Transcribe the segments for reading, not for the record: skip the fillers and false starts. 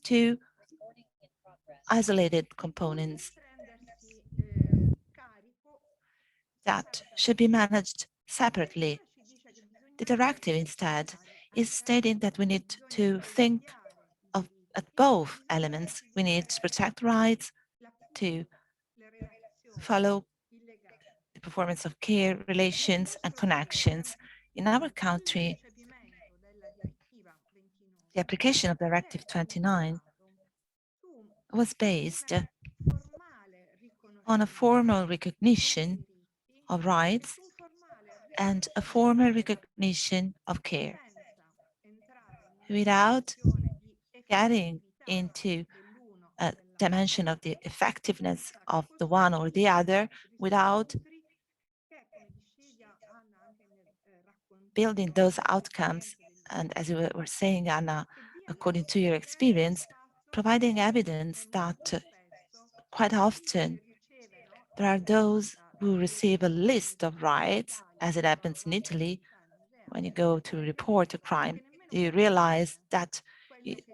two isolated components that should be managed separately. The directive instead is stating that we need to think at both elements. We need to protect rights, to follow the performance of care, relations, and connections. In our country, the application of Directive 29 was based on a formal recognition of rights and a formal recognition of care, without getting into a dimension of the effectiveness of the one or the other, without building those outcomes. And as you were saying, Anna, according to your experience, providing evidence that quite often there are those who receive a list of rights, as it happens in Italy. When you go to report a crime, you realize that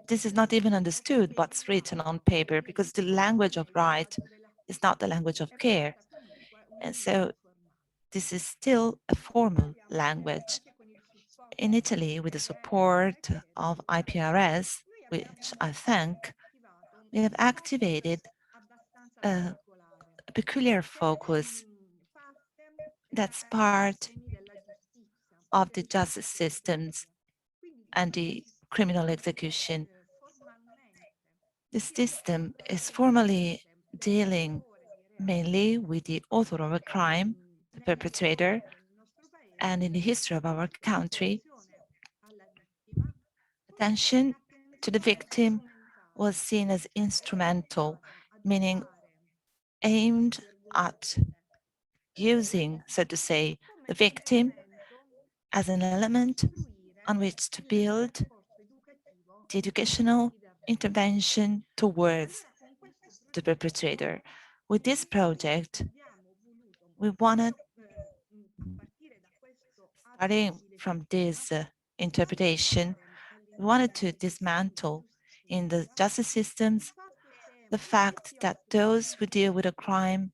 this is not even understood what's written on paper, because the language of right is not the language of care. And so this is still a formal language. In Italy, with the support of IPRS, which I thank, we have activated a peculiar focus that's part of the justice systems and the criminal execution. The system is formally dealing mainly with the author of a crime, the perpetrator, and in the history of our country, attention to the victim was seen as instrumental, meaning aimed at using, so to say, the victim as an element on which to build the educational intervention towards the perpetrator. With this project, we wanted, starting from this interpretation, we wanted to dismantle in the justice systems the fact that those who deal with a crime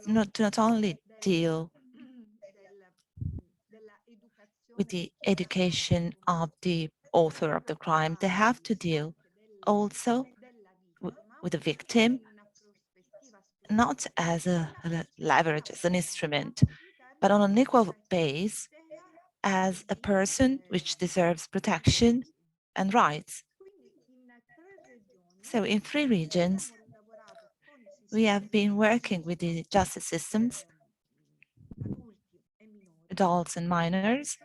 not only deal with the education of the author of the crime, they have to deal also with the victim, not as a leverage, as an instrument, but on an equal base as a person which deserves protection and rights. So in 3 regions, we have been working with the justice systems, adults and minors,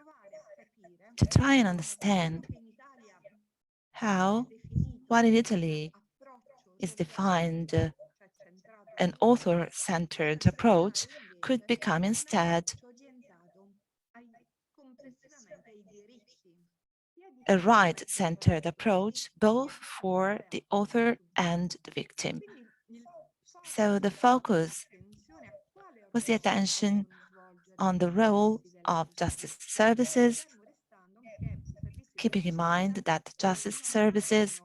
to try and understand how what in Italy is defined an author-centered approach could become instead a right-centered approach, both for the author and the victim. So the focus was the attention on the role of justice services, keeping in mind that justice services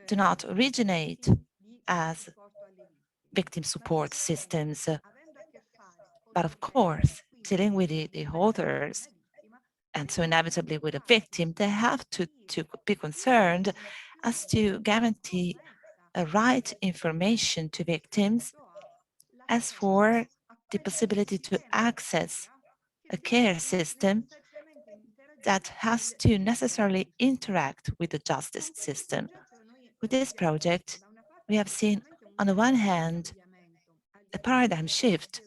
do not originate as victim support systems, but of course, dealing with the authors, and so inevitably with a victim, they have to be concerned as to guarantee a right information to victims as for the possibility to access a care system that has to necessarily interact with the justice system. With this project, we have seen, on the one hand, a paradigm shift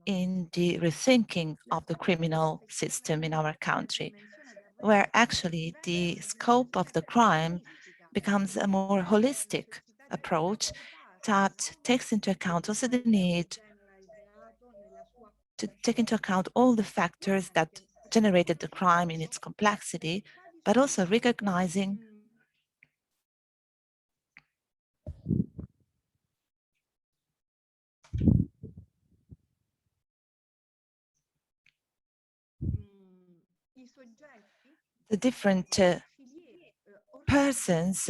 in the rethinking of the criminal system in our country, where actually the scope of the crime becomes a more holistic approach that takes into account also the need to take into account all the factors that generated the crime in its complexity, but also recognizing the different persons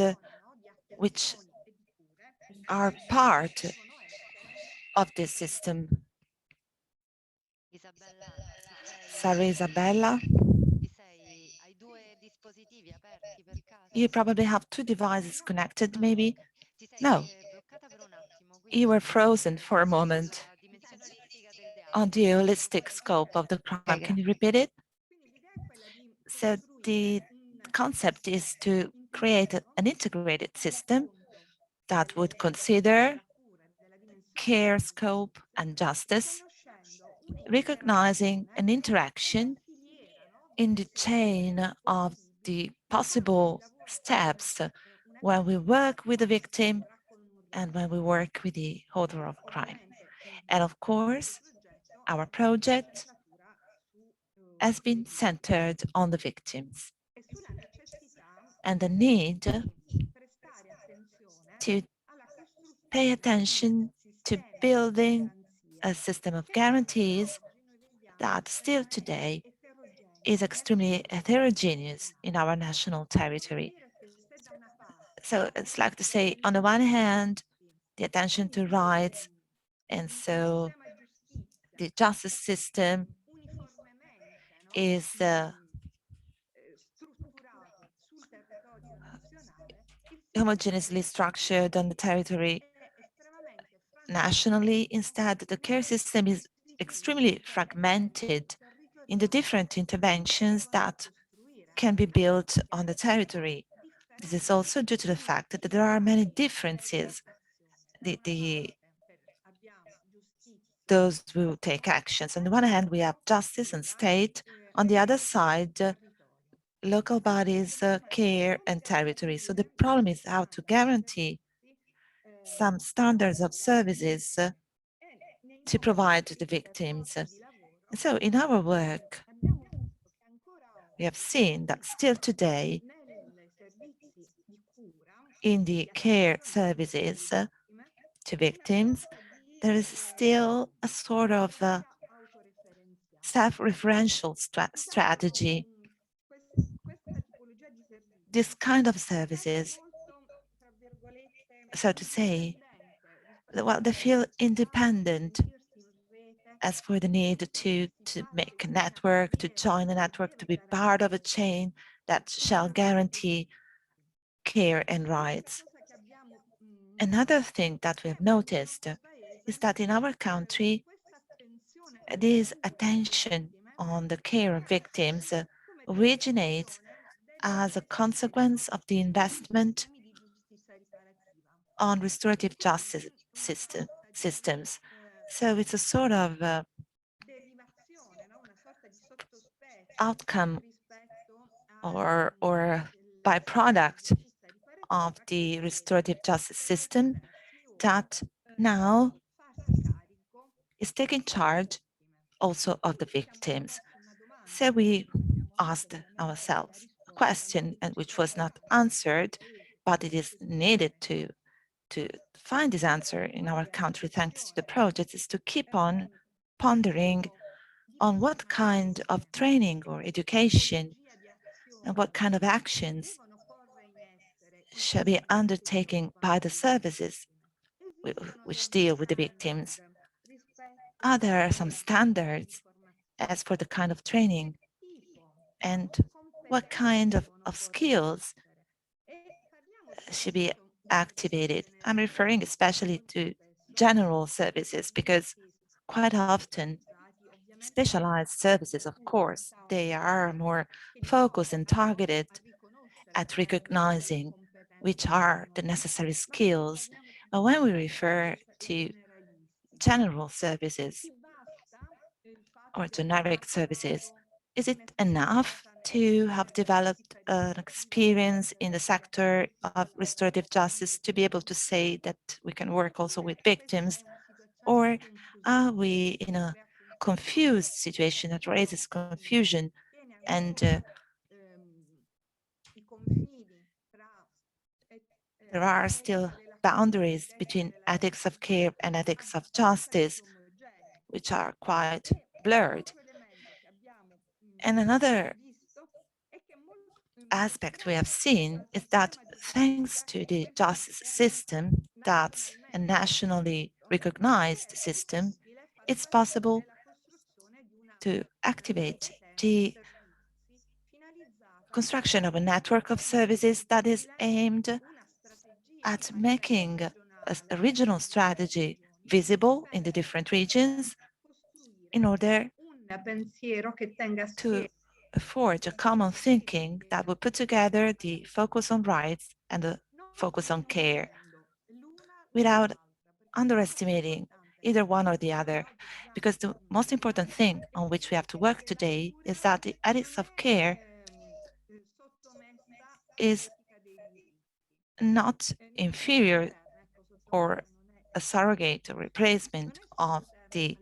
which are part of this system. Isabella, ti Sorry, sei, Isabella. hai due dispositivi aperti per You caso? probably have two devices connected, maybe. Ti sei No, bloccata per un attimo, you were quindi frozen for a sulla moment dimensione olistica del on dialogo. the holistic scope of the crime. Can you repeat it? So the concept is to create an integrated system that would consider care, scope, and justice, recognizing an interaction in the chain of the possible steps when we work with the victim and when we work with the author of crime. And of course, our project has been centered on the victims and the need to pay attention to building a system of guarantees that still today is extremely heterogeneous in our national territory. So it's like to say, on the one hand, the attention to rights, and so the justice system is homogeneously structured on the territory nationally. Instead, the care system is extremely fragmented in the different interventions that can be built on the territory. This is also due to the fact that there are many differences. Those will take actions. On the one hand, we have justice and state. On the other side, local bodies, care, and territory. So the problem is how to guarantee some standards of services to provide to the victims. So in our work, we have seen that still today, in the care services to victims, there is still a sort of self-referential strategy. This kind of services, so to say, well, they feel independent as for the need to make a network, to join a network, to be part of a chain that shall guarantee care and rights. Another thing that we have noticed is that in our country, this attention on the care of victims originates as a consequence of the investment on restorative justice systems. So it's a sort of outcome or byproduct of the restorative justice system that now is taking charge also of the victims. So we asked ourselves a question and which was not answered, but it is needed to find this answer in our country thanks to the project, is to keep on pondering on what kind of training or education and what kind of actions should be undertaken by the services which deal with the victims. Are there some standards as for the kind of training and what kind of skills should be activated? I'm referring especially to general services because quite often specialized services, of course, they are more focused and targeted at recognizing which are the necessary skills. But when we refer to general services or generic services, is it enough to have developed an experience in the sector of restorative justice to be able to say that we can work also with victims? Or are we in a confused situation that raises confusion and there are still boundaries between ethics of care and ethics of justice, which are quite blurred. And another aspect we have seen is that thanks to the justice system, that's a nationally recognized system, it's possible to activate the construction of a network of services that is aimed at making a regional strategy visible in the different regions in order to forge a common thinking that will put together the focus on rights and the focus on care without underestimating either one or the other, because the most important thing on which we have to work today is that the ethics of care is not inferior or a surrogate or replacement of the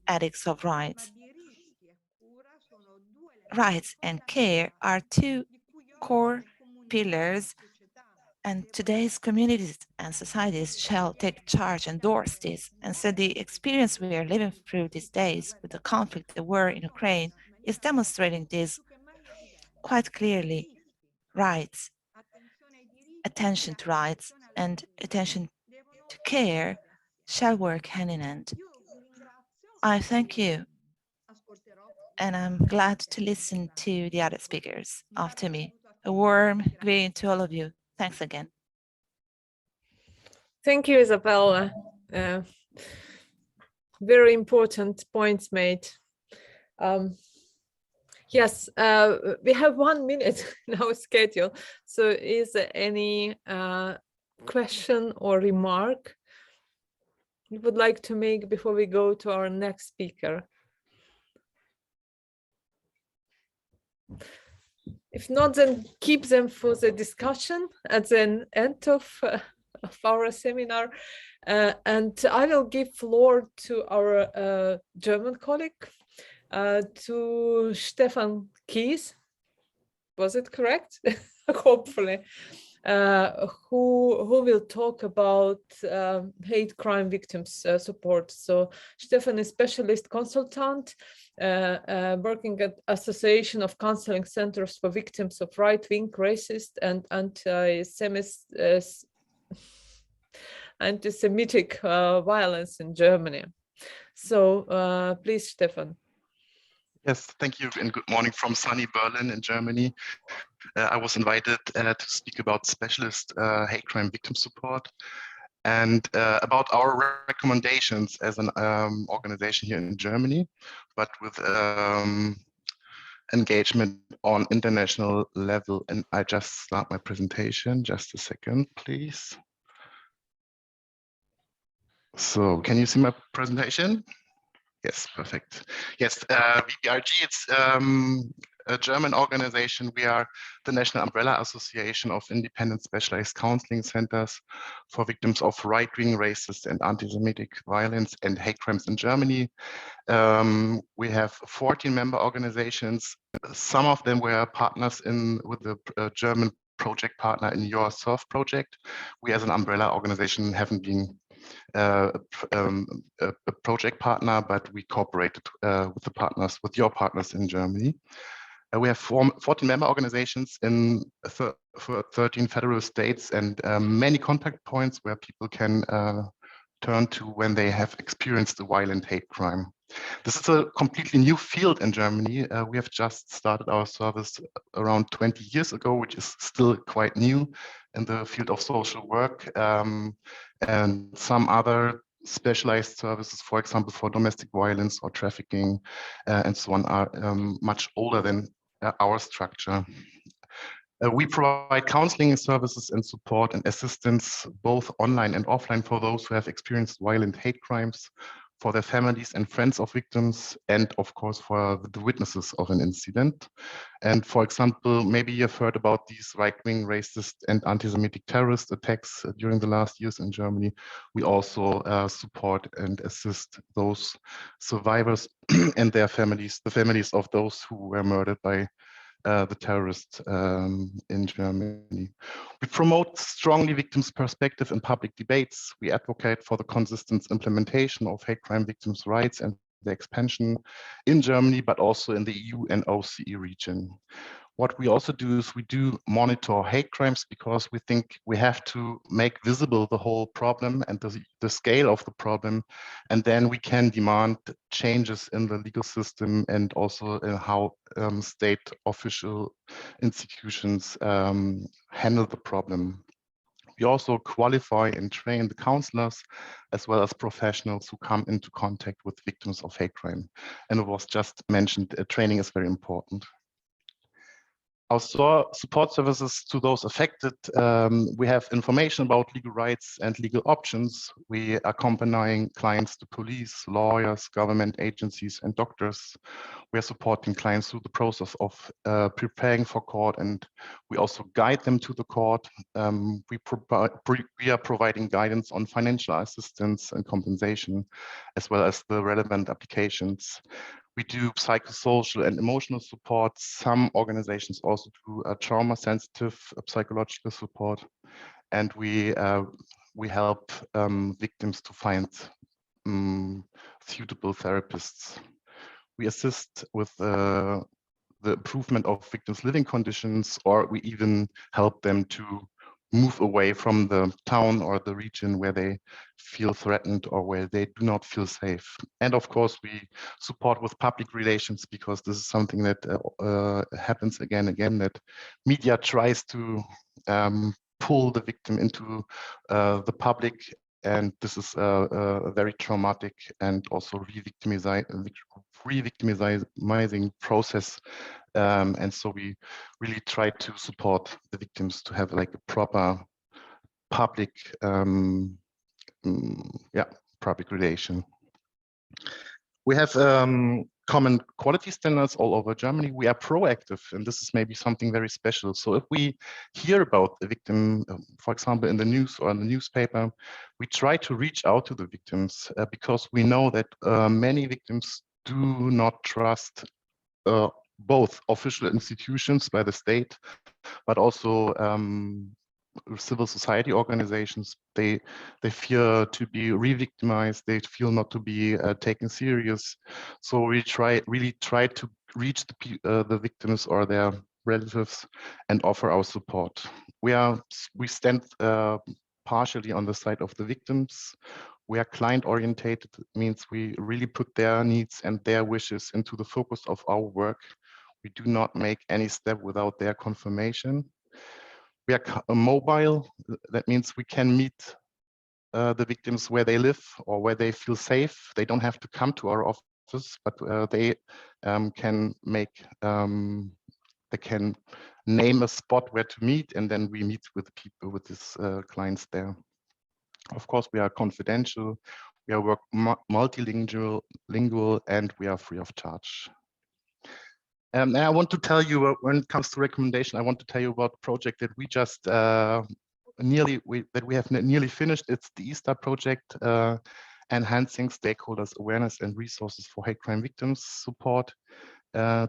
ethics of rights. Rights and care are two core pillars, and today's communities and societies shall take charge and endorse this. And so the experience we are living through these days with the conflict, the war in Ukraine, is demonstrating this quite clearly. Rights, attention to rights, and attention to care shall work hand in hand. I thank you, and I'm glad to listen to the other speakers after me. A warm greeting to all of you. Thanks again. Thank you, Isabella. Very important points made. Yes, we have 1 minute in our schedule. So is there any question or remark you would like to make before we go to our next speaker? If not, then keep them for the discussion at the end of our seminar. And I will give floor to our German colleague, to Stephan Kees. Was it correct? Hopefully. Who will talk about hate crime victims support. So Stephan is specialist consultant working at Association of Counseling Centers for Victims of Right-Wing, Racist and Antisemitic violence in Germany. So please, Stephan. Yes, thank you, and good morning from sunny Berlin in Germany. I was invited to speak about specialist hate crime victim support and about our recommendations as an organization here in Germany, but with engagement on international level. And I just start my presentation. Just a second, please. So can you see my presentation? Yes, perfect. Yes, VBRG, it's a German organization. We are the National Umbrella Association of Independent Specialized Counseling Centers for Victims of Right-Wing, Racist and Antisemitic Violence and Hate Crimes in Germany. We have 14 member organizations. Some of them were partners with the German project partner in your SERV project. We as an umbrella organization haven't been a project partner, but we cooperated with your partners in Germany. We have 14 member organizations in 13 federal states and many contact points where people can turn to when they have experienced a violent hate crime. This is a completely new field in Germany. We have just started our service around 20 years ago, which is still quite new in the field of social work. And some other specialized services, for example, for domestic violence or trafficking and so on, are much older than our structure. We provide counseling services and support and assistance, both online and offline, for those who have experienced violent hate crimes, for their families and friends of victims, and of course for the witnesses of an incident. And for example, maybe you've heard about these right-wing racist and anti-Semitic terrorist attacks during the last years in Germany. We also support and assist those survivors and their families, the families of those who were murdered by the terrorists in Germany. We promote strongly victims' perspective in public debates. We advocate for the consistent implementation of hate crime victims' rights and the expansion in Germany, but also in the EU and OCE region. What we also do is we do monitor hate crimes because we think we have to make visible the whole problem and the scale of the problem. And then we can demand changes in the legal system and also in how state official institutions handle the problem. We also qualify and train the counselors as well as professionals who come into contact with victims of hate crime. And it was just mentioned, training is very important. Our support services to those affected, we have information about legal rights and legal options. We are accompanying clients to police, lawyers, government agencies, and doctors. We are supporting clients through the process of preparing for court, and we also guide them to the court. We are providing guidance on financial assistance and compensation, as well as the relevant applications. We do psychosocial and emotional support. Some organizations also do trauma-sensitive psychological support, and we help victims to find suitable therapists. We assist with the improvement of victims' living conditions, or we even help them to move away from the town or the region where they feel threatened or where they do not feel safe. And of course, we support with public relations, because this is something that happens again and again, that media tries to pull the victim into the public. And this is a very traumatic and also re-victimizing process. And so we really try to support the victims to have like a proper public, public relation. We have common quality standards all over Germany. We are proactive, and this is maybe something very special. So if we hear about a victim, for example, in the news or in the newspaper, we try to reach out to the victims because we know that many victims do not trust both official institutions by the state, but also civil society organizations. They fear to be re-victimized. They feel not to be taken serious. So we really try to reach the victims or their relatives and offer our support. We stand partially on the side of the victims. We are client orientated. It means we really put their needs and their wishes into the focus of our work. We do not make any step without their confirmation. We are mobile. That means we can meet the victims where they live or where they feel safe. They don't have to come to our office, but they can name a spot where to meet, and then we meet with people, with these clients there. Of course, we are confidential. We are multilingual, and we are free of charge. And I want to tell you, when it comes to recommendation, I want to tell you about a project that we just nearly finished. It's the SERV Project, enhancing stakeholders' awareness and resources for hate crime victims support,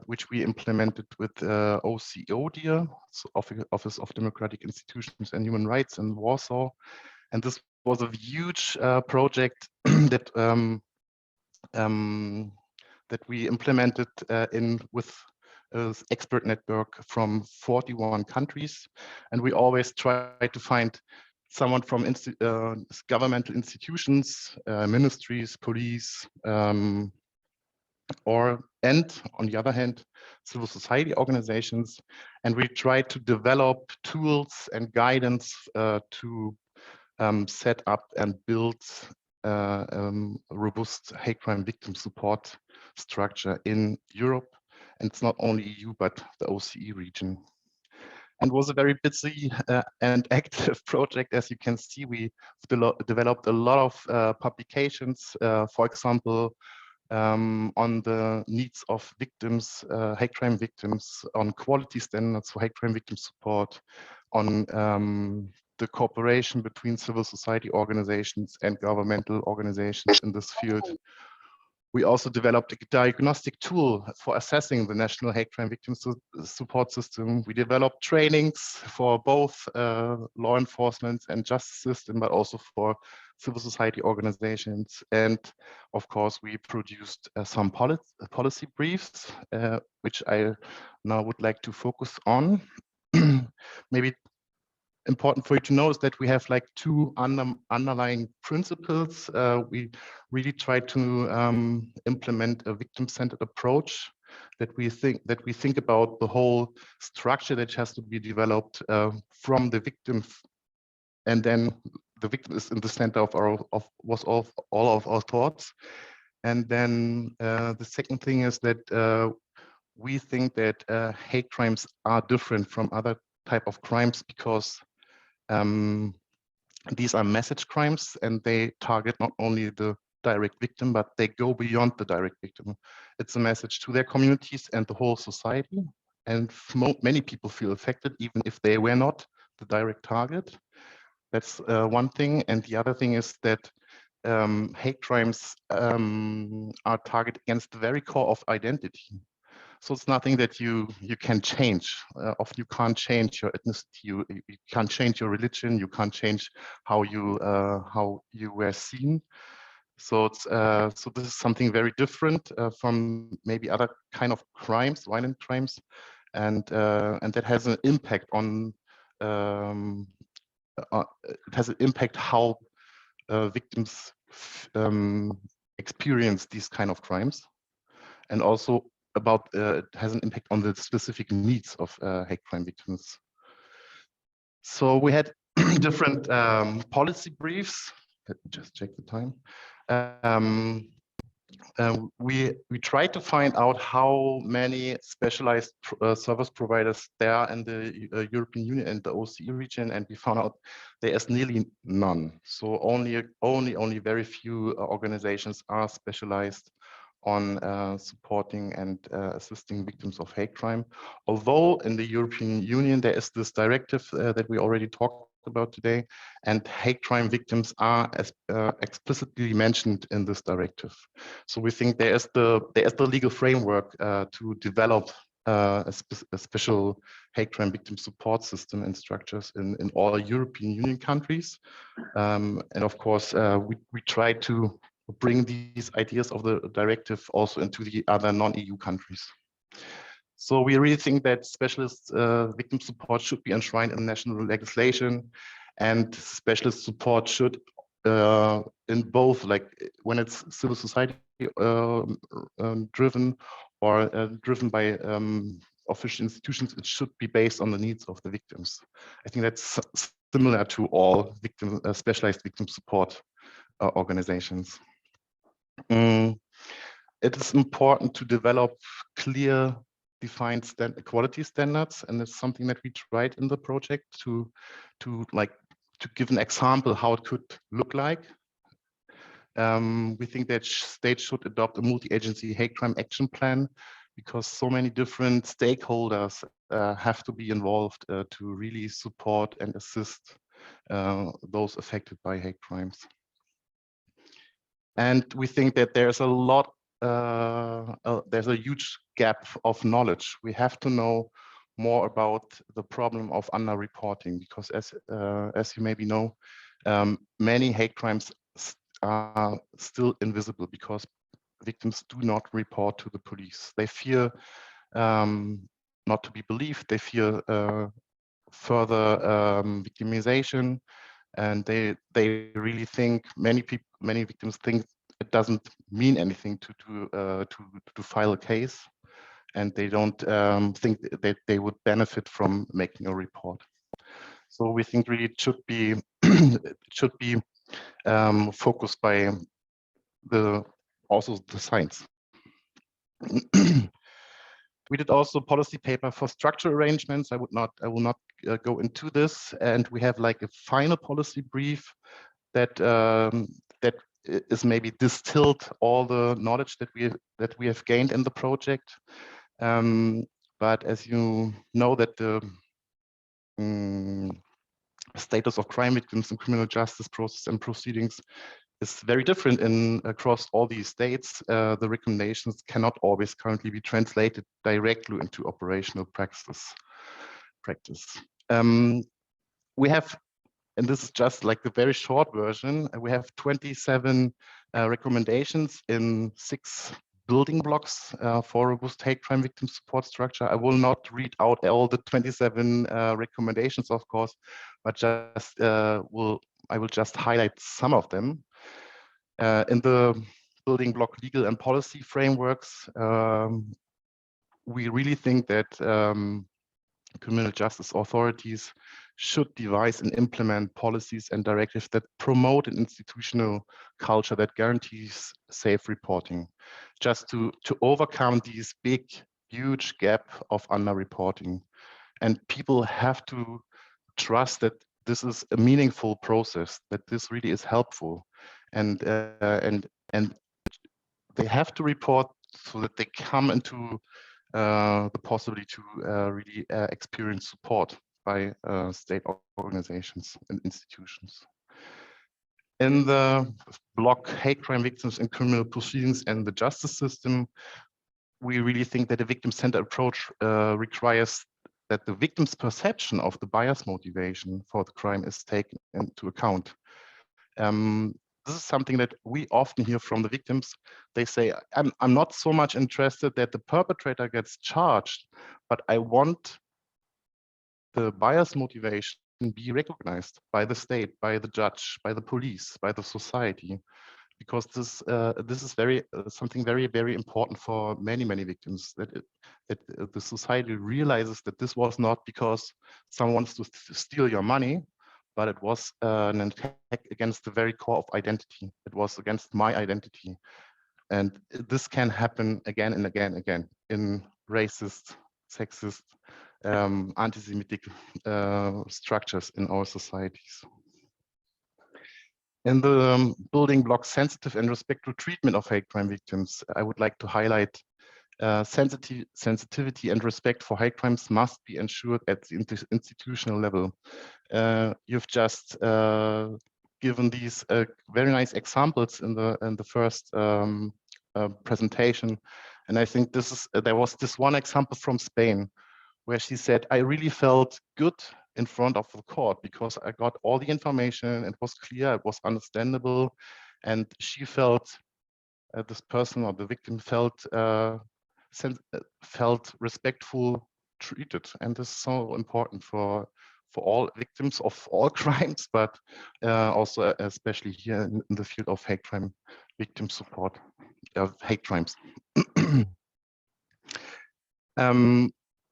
which we implemented with OCODIA, so Office of Democratic Institutions and Human Rights in Warsaw. And this was a huge project that we implemented with an expert network from 41 countries. And we always try to find someone from governmental institutions, ministries, police, and on the other hand, civil society organizations. And we try to develop tools and guidance to set up and build a robust hate crime victim support structure in Europe. And it's not only EU, but the OCE region. And was a very busy and active project. As you can see, we developed a lot of publications, for example, on the needs of victims, hate crime victims, on quality standards for hate crime victim support, on the cooperation between civil society organizations and governmental organizations in this field. We also developed a diagnostic tool for assessing the National Hate Crime Victims Support System. We developed trainings for both law enforcement and justice system, but also for civil society organizations. And of course, we produced some policy briefs, which I now would like to focus on. Maybe important for you to know is that we have like two underlying principles. We really try to implement a victim-centered approach, that we think about the whole structure that has to be developed from the victim, and then the victim is in the center of all of our thoughts. And then the second thing is that we think that hate crimes are different from other type of crimes because these are message crimes, and they target not only the direct victim, but they go beyond the direct victim. It's a message to their communities and the whole society. And many people feel affected, even if they were not the direct target. That's one thing. And the other thing is that hate crimes are targeted against the very core of identity. So it's nothing that you can change. Often you can't change your ethnicity, you can't change your religion, you can't change how you were seen. So it's so this is something very different from maybe other kind of crimes, violent crimes, and that has an impact on it has an impact how victims experience these kind of crimes, and also about it has an impact on the specific needs of hate crime victims. So we had different policy briefs. Let me just check the time. We tried to find out how many specialized service providers there are in the European Union and the OCE region, and we found out there is nearly none. So only very few organizations are specialized on supporting and assisting victims of hate crime. Although in the European Union there is this directive that we already talked about today, and hate crime victims are explicitly mentioned in this directive. So we think there is the legal framework to develop a special hate crime victim support system and structures in all European Union countries. And of course, we try to bring these ideas of the directive also into the other non-EU countries. So we really think that specialist victim support should be enshrined in national legislation, and specialist support should in both, like when it's civil society driven or driven by official institutions, it should be based on the needs of the victims. I think that's similar to all specialized victim support organizations. It is important to develop clear, defined quality standards, and it's something that we tried in the project to give an example how it could look like. We think that states should adopt a multi-agency hate crime action plan, because so many different stakeholders have to be involved to really support and assist those affected by hate crimes. And we think that there's a lot, there's a huge gap of knowledge. We have to know more about the problem of underreporting, because as you maybe know, many hate crimes are still invisible because victims do not report to the police. They fear not to be believed. They fear further victimization, and they really think, many victims think it doesn't mean anything to file a case, and they don't think that they would benefit from making a report. So we think really it should be focused by also the science. We did also policy paper for structural arrangements. I will not go into this, and we have like a final policy brief that that is maybe distilled all the knowledge that we have gained in the project. But as you know, that the status of crime victims in criminal justice process and proceedings is very different across all these states. The recommendations cannot always currently be translated directly into operational practice. We have, and this is just like the very short version, we have 27 recommendations in 6 building blocks for robust hate crime victim support structure. I will not read out all the 27 recommendations, of course, but just I will just highlight some of them. In the building block legal and policy frameworks, we really think that criminal justice authorities should devise and implement policies and directives that promote an institutional culture that guarantees safe reporting, just to overcome these big, huge gap of underreporting. And people have to trust that this is a meaningful process, that this really is helpful, and they have to report so that they come into the possibility to really experience support by state organizations and institutions. In the block hate crime victims and criminal proceedings and the justice system, we really think that a victim-centered approach requires that the victim's perception of the bias motivation for the crime is taken into account. This is something that we often hear from the victims. They say, I'm not so much interested that the perpetrator gets charged, but I want the bias motivation be recognized by the state, by the judge, by the police, by the society, because this is something very, very important for many, many victims, that the society realizes that this was not because someone wants to steal your money, but it was an attack against the very core of identity. It was against my identity. And this can happen again and again and again in racist, sexist, anti-Semitic structures in our societies. In the building block sensitive and respectful treatment of hate crime victims, I would like to highlight sensitivity and respect for hate crimes must be ensured at the institutional level. You've just given these very nice examples in the first presentation, and I think this is there was this one example from Spain where she said, I really felt good in front of the court because I got all the information, it was clear, it was understandable, and she felt this person or the victim felt respectful treated, and this is so important for all victims of all crimes, but also especially here in the field of hate crime victim support of hate crimes.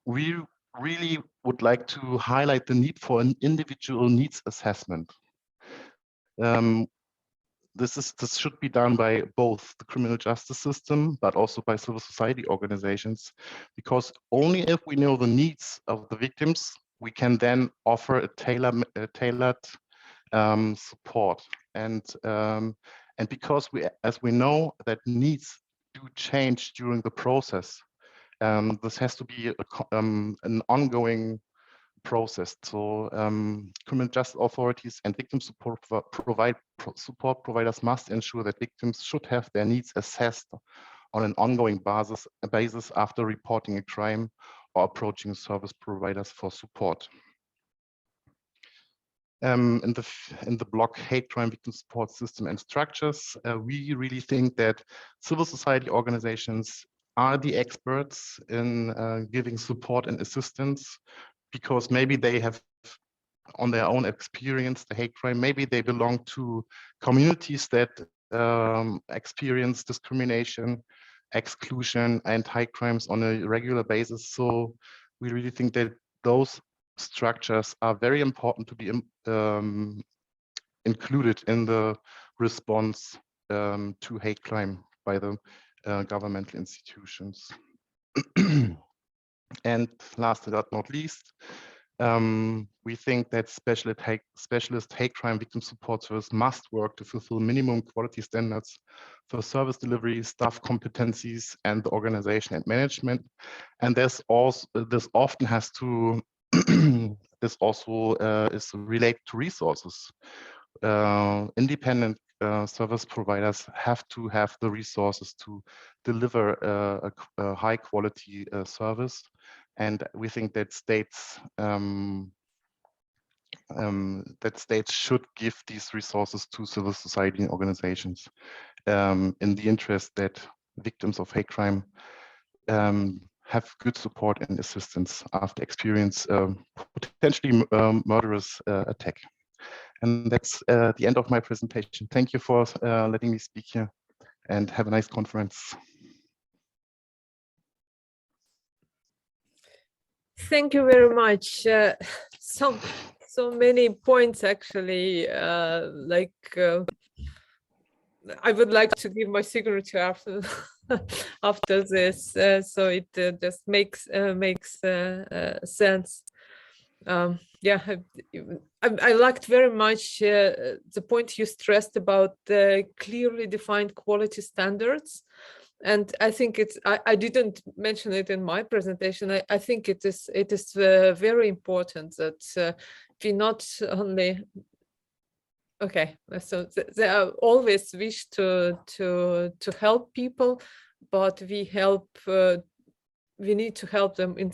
We really would like to highlight the need for an individual needs assessment. This should be done by both the criminal justice system, but also by civil society organizations, because only if we know the needs of the victims, we can then offer a tailored support. And because as we know that needs do change during the process, this has to be an ongoing process. So criminal justice authorities and victim support support providers must ensure that victims should have their needs assessed on an ongoing basis after reporting a crime or approaching service providers for support. In the block hate crime victim support system and structures, we really think that civil society organizations are the experts in giving support and assistance, because maybe they have on their own experience the hate crime, maybe they belong to communities that experience discrimination, exclusion, and hate crimes on a regular basis. So we really think that those structures are very important to be included in the response to hate crime by the governmental institutions. And last but not least, we think that specialist hate crime victim support service must work to fulfill minimum quality standards for service delivery, staff competencies, and the organization and management. And this often has to this also is related to resources. Independent service providers have to have the resources to deliver a high quality service. And we think that states should give these resources to civil society organizations in the interest that victims of hate crime have good support and assistance after experience potentially murderous attack. And that's the end of my presentation. Thank you for letting me speak here, and have a nice conference. Thank you very much. So many points actually. I would like to give my signature after after this, so it just makes sense. Yeah, I liked very much the point you stressed about the clearly defined quality standards. And I think it's, I didn't mention it in my presentation. I think it is very important that we not only, okay, so they always wish to help people, but we need to help them in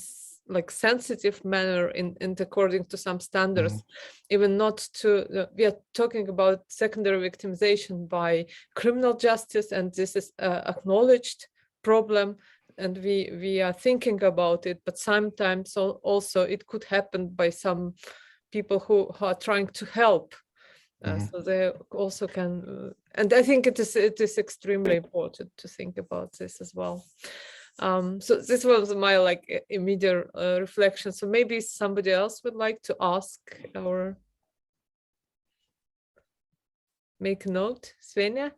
like sensitive manner and according to some standards. Even not to, we are talking about secondary victimization by criminal justice, and this is acknowledged problem, and we are thinking about it, but sometimes also it could happen by some people who are trying to help. So they also can, and I think it is extremely important to think about this as well. So this was my like immediate reflection. So maybe somebody else would like to ask or make a note. Svenja?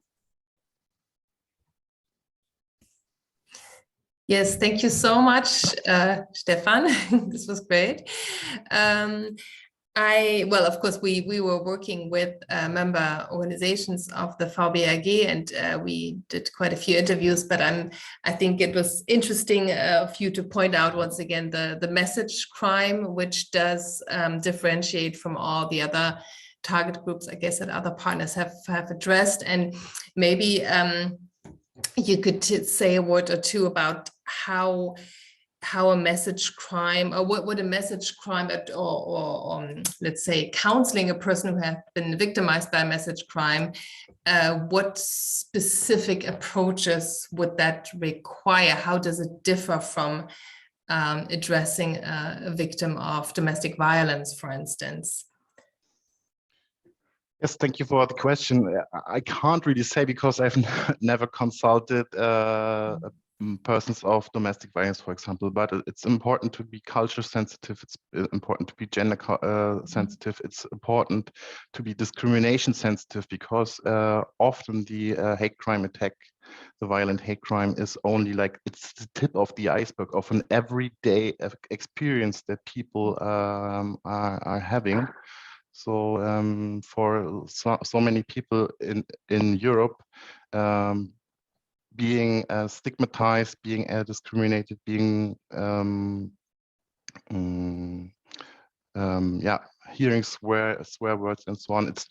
Yes, thank you so much, Stephan. This was great. Well, of course, we were working with member organizations of the VBRG, and we did quite a few interviews, but I think it was interesting for you to point out once again the message crime, which does differentiate from all the other target groups, I guess, that other partners have addressed. And maybe you could say a word or two about how a message crime, or what a message crime, or let's say counseling a person who has been victimized by a message crime, what specific approaches would that require? How does it differ from addressing a victim of domestic violence, for instance? Yes, thank you for the question. I can't really say because I've never consulted persons of domestic violence, for example, but it's important to be culture sensitive. It's important to be gender sensitive. It's important to be discrimination sensitive, because often the hate crime attack, the violent hate crime, is only like, it's the tip of the iceberg of an everyday experience that people are having. So for so many people in Europe, being stigmatized, being discriminated, being hearing swear words and so on, it's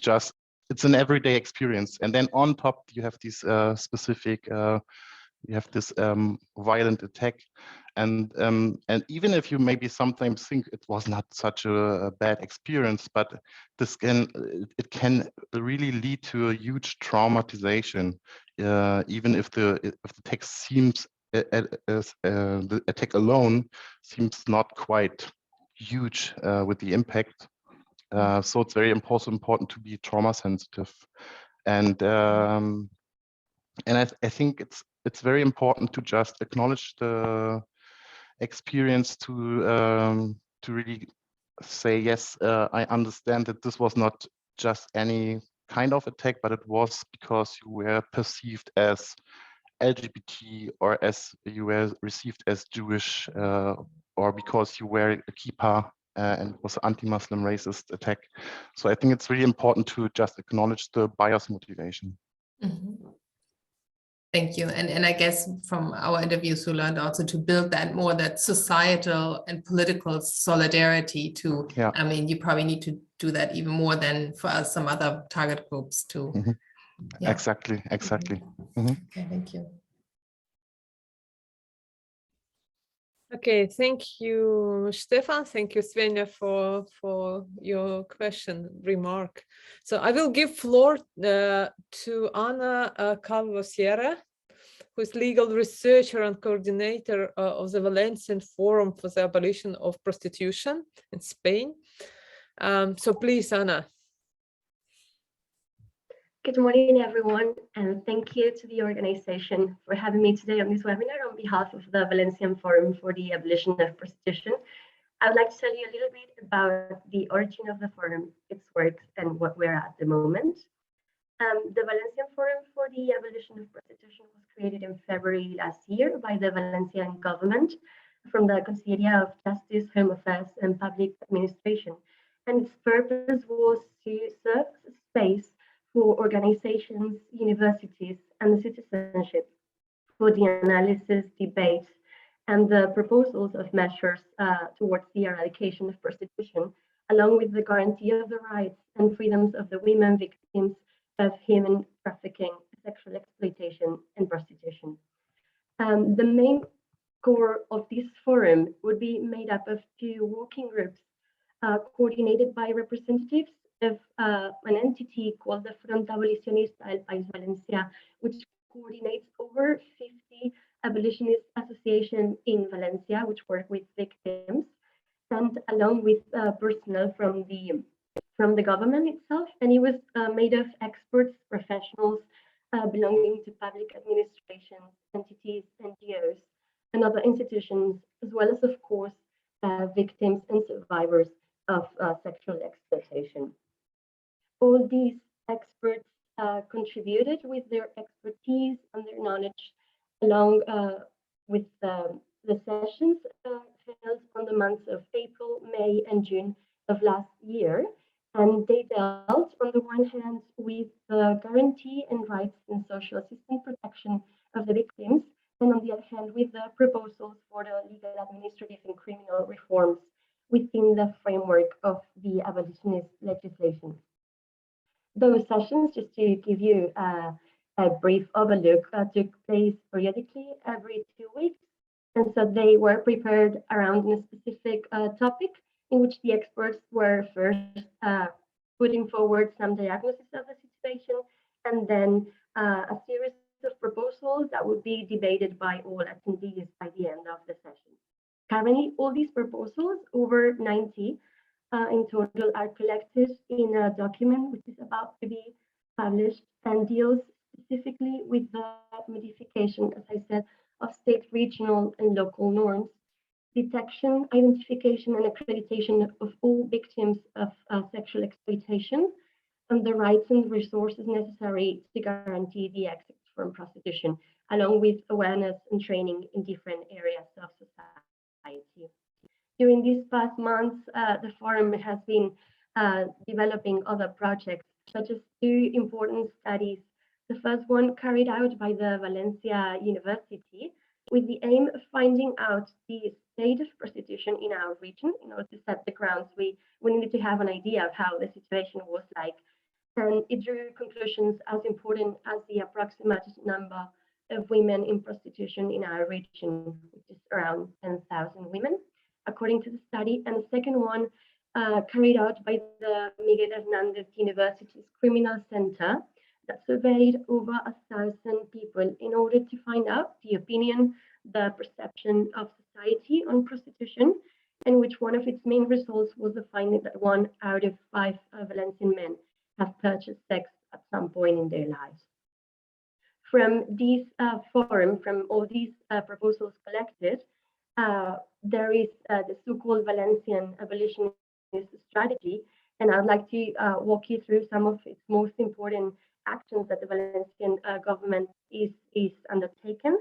an everyday experience. And then on top you have these specific, you have this violent attack. And even if you maybe sometimes think it was not such a bad experience, but it can really lead to a huge traumatization, even if the text seems the attack alone seems not quite huge with the impact. So it's very important to be trauma sensitive, and I think it's very important to just acknowledge the experience, to really say, yes, I understand that this was not just any kind of attack, but it was because you were perceived as LGBT, or as you were received as Jewish, or because you were a kippah, and it was an anti-Muslim racist attack. So I think it's really important to just acknowledge the bias motivation. Mm-hmm. Thank you. And I guess from our interviews, we learned also to build that societal and political solidarity to, I mean, you probably need to do that even more than for us, some other target groups too. Yeah. Exactly, exactly. Mhm. Okay, thank you. Okay, thank you, Stephan. Thank you, Svenja, for your question, remark. So I will give floor to Ana Calvo Sierra, who is legal researcher and coordinator of the Valencian Forum for the Abolition of Prostitution in Spain. So please, Ana. Good morning, everyone, and thank you to the organization for having me today on this webinar on behalf of the Valencian Forum for the Abolition of Prostitution. I would like to tell you a little bit about the origin of the forum, its work, and what we're at the moment. The Valencian Forum for the Abolition of Prostitution was created in February last year by the Valencian government from the Conselleria of Justice, Home Affairs, and Public Administration. And its purpose was to serve as a space for organizations, universities, and citizenship for the analysis, debates, and the proposals of measures towards the eradication of prostitution, along with the guarantee of the rights and freedoms of the women victims of human trafficking, sexual exploitation, and prostitution. The main core of this forum would be made up of two working groups coordinated by representatives of an entity called the Front Abolicionista del País Valencià, which coordinates over 50 abolitionist associations in Valencia, which work with victims, and along with personnel from the government itself. And it was made of experts, professionals belonging to public administrations, entities, NGOs, and other institutions, as well as, of course, victims and survivors of sexual exploitation. All these experts contributed with their expertise and their knowledge along with the sessions held on the months of April, May, and June of last year. And they dealt, on the one hand, with the guarantee and rights and social assistance protection of the victims, and on the other hand, with the proposals for the legal, administrative, and criminal reforms within the framework of the abolitionist legislation. Those sessions, just to give you a brief overlook, took place periodically every 2 weeks. And so they were prepared around a specific topic in which the experts were first putting forward some diagnosis of the situation, and then a series of proposals that would be debated by all attendees by the end of the session. Currently, all these proposals, over 90 in total, are collected in a document which is about to be published and deals specifically with the modification, as I said, of state, regional, and local norms, detection, identification, and accreditation of all victims of sexual exploitation, and the rights and resources necessary to guarantee the exit from prostitution, along with awareness and training in different areas of society. During these past months, the forum has been developing other projects, such as two important studies. The first one carried out by the Valencia University with the aim of finding out the state of prostitution in our region. In order to set the grounds, we needed to have an idea of how the situation was like. And it drew conclusions as important as the approximate number of women in prostitution in our region, which is around 10,000 women, according to the study. And the second one carried out by the Miguel Hernández University's Criminal Center that surveyed over 1,000 people in order to find out the opinion, the perception of society on prostitution, and which one of its main results was the finding that 1 out of 5 Valencian men have purchased sex at some point in their lives. From this forum, from all these proposals collected, there is the so-called Valencian abolitionist strategy, and I'd like to walk you through some of its most important actions that the Valencian government is undertaken.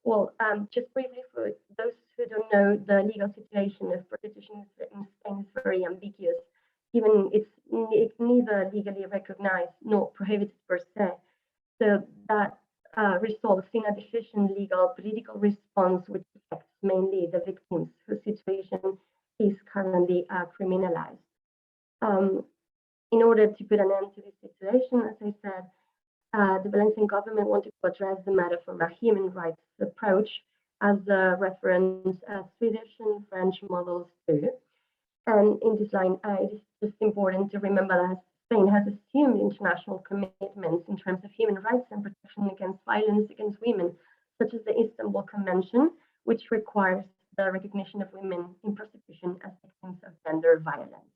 Well, just briefly, for those who don't know, the legal situation of prostitution in Spain is very ambiguous, given it's neither legally recognized nor prohibited per se. So that results in a deficient legal political response, which affects mainly the victims whose situation is currently criminalized. In order to put an end to this situation, as I said, the Valencian government wanted to address the matter from a human rights approach, as a reference Swedish and French models do. And in this line, it is just important to remember that Spain has assumed international commitments in terms of human rights and protection against violence against women, such as the Istanbul Convention, which requires the recognition of women in prostitution as victims of gender violence.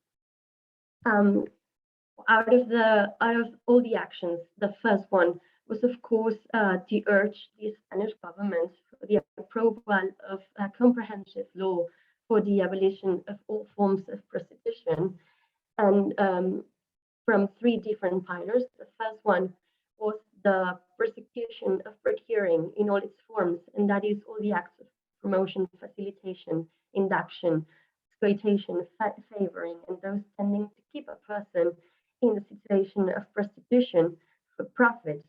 Out of all the actions, the first one was, of course, to urge the Spanish government for the approval of a comprehensive law for the abolition of all forms of prostitution, and from three different pillars. The first one was the persecution of procuring in all its forms, and that is all the acts of promotion, facilitation, induction, exploitation, favoring, and those tending to keep a person in the situation of prostitution for profit,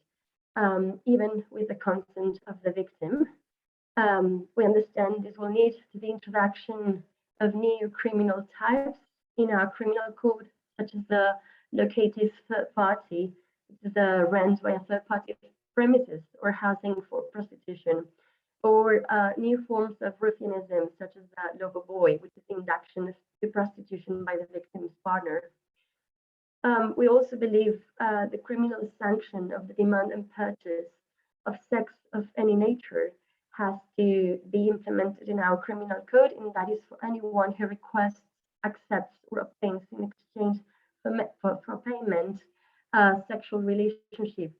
even with the consent of the victim. We understand this will lead to the introduction of new criminal types in our criminal code, such as the locative third party, which is the rent by a third party of premises or housing for prostitution, or new forms of ruffianism, such as the lover boy, which is induction to prostitution by the victim's partner. We also believe the criminal sanction of the demand and purchase of sex of any nature has to be implemented in our criminal code, and that is for anyone who requests, accepts, or obtains in exchange for payment sexual relationship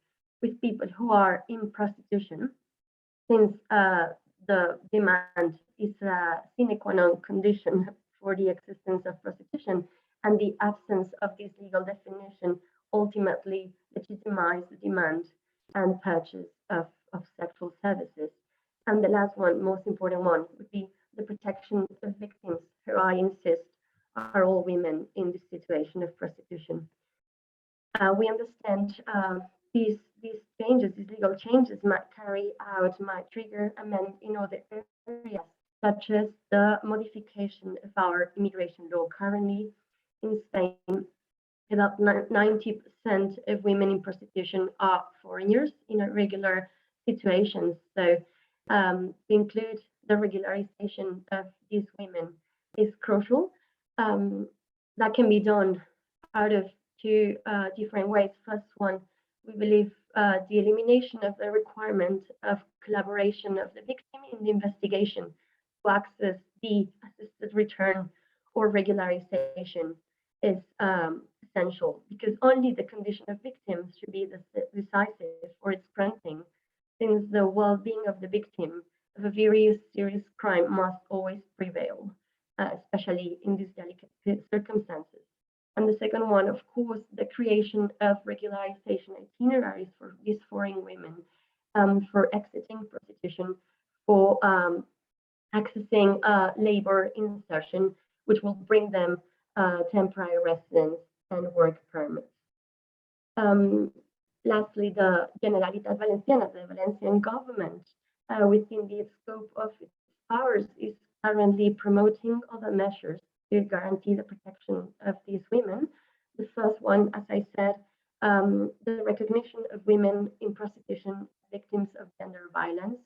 with people who are in prostitution, since the demand is a sine qua non condition for the existence of prostitution, and the absence of this legal definition ultimately legitimizes the demand and purchase of sexual services. And the last one, most important one, would be the protection of victims, who I insist are all women in this situation of prostitution. We understand these changes, these legal changes might trigger amendment in other areas, such as the modification of our immigration law. Currently in Spain, about 90% of women in prostitution are foreigners in irregular situations. So to include the regularization of these women is crucial. That can be done out of two different ways. First one, we believe the elimination of the requirement of collaboration of the victim in the investigation to access the assisted return or regularization is essential, because only the condition of victims should be decisive for its granting, since the well-being of the victim of a very serious crime must always prevail, especially in these delicate circumstances. And the second one, of course, the creation of regularization itineraries for these foreign women, for exiting prostitution, for accessing labor insertion, which will bring them temporary residence and work permits. Lastly, the Generalitat Valenciana, the Valencian government, within the scope of its powers, is currently promoting other measures to guarantee the protection of these women. The first one, as I said, the recognition of women in prostitution victims of gender violence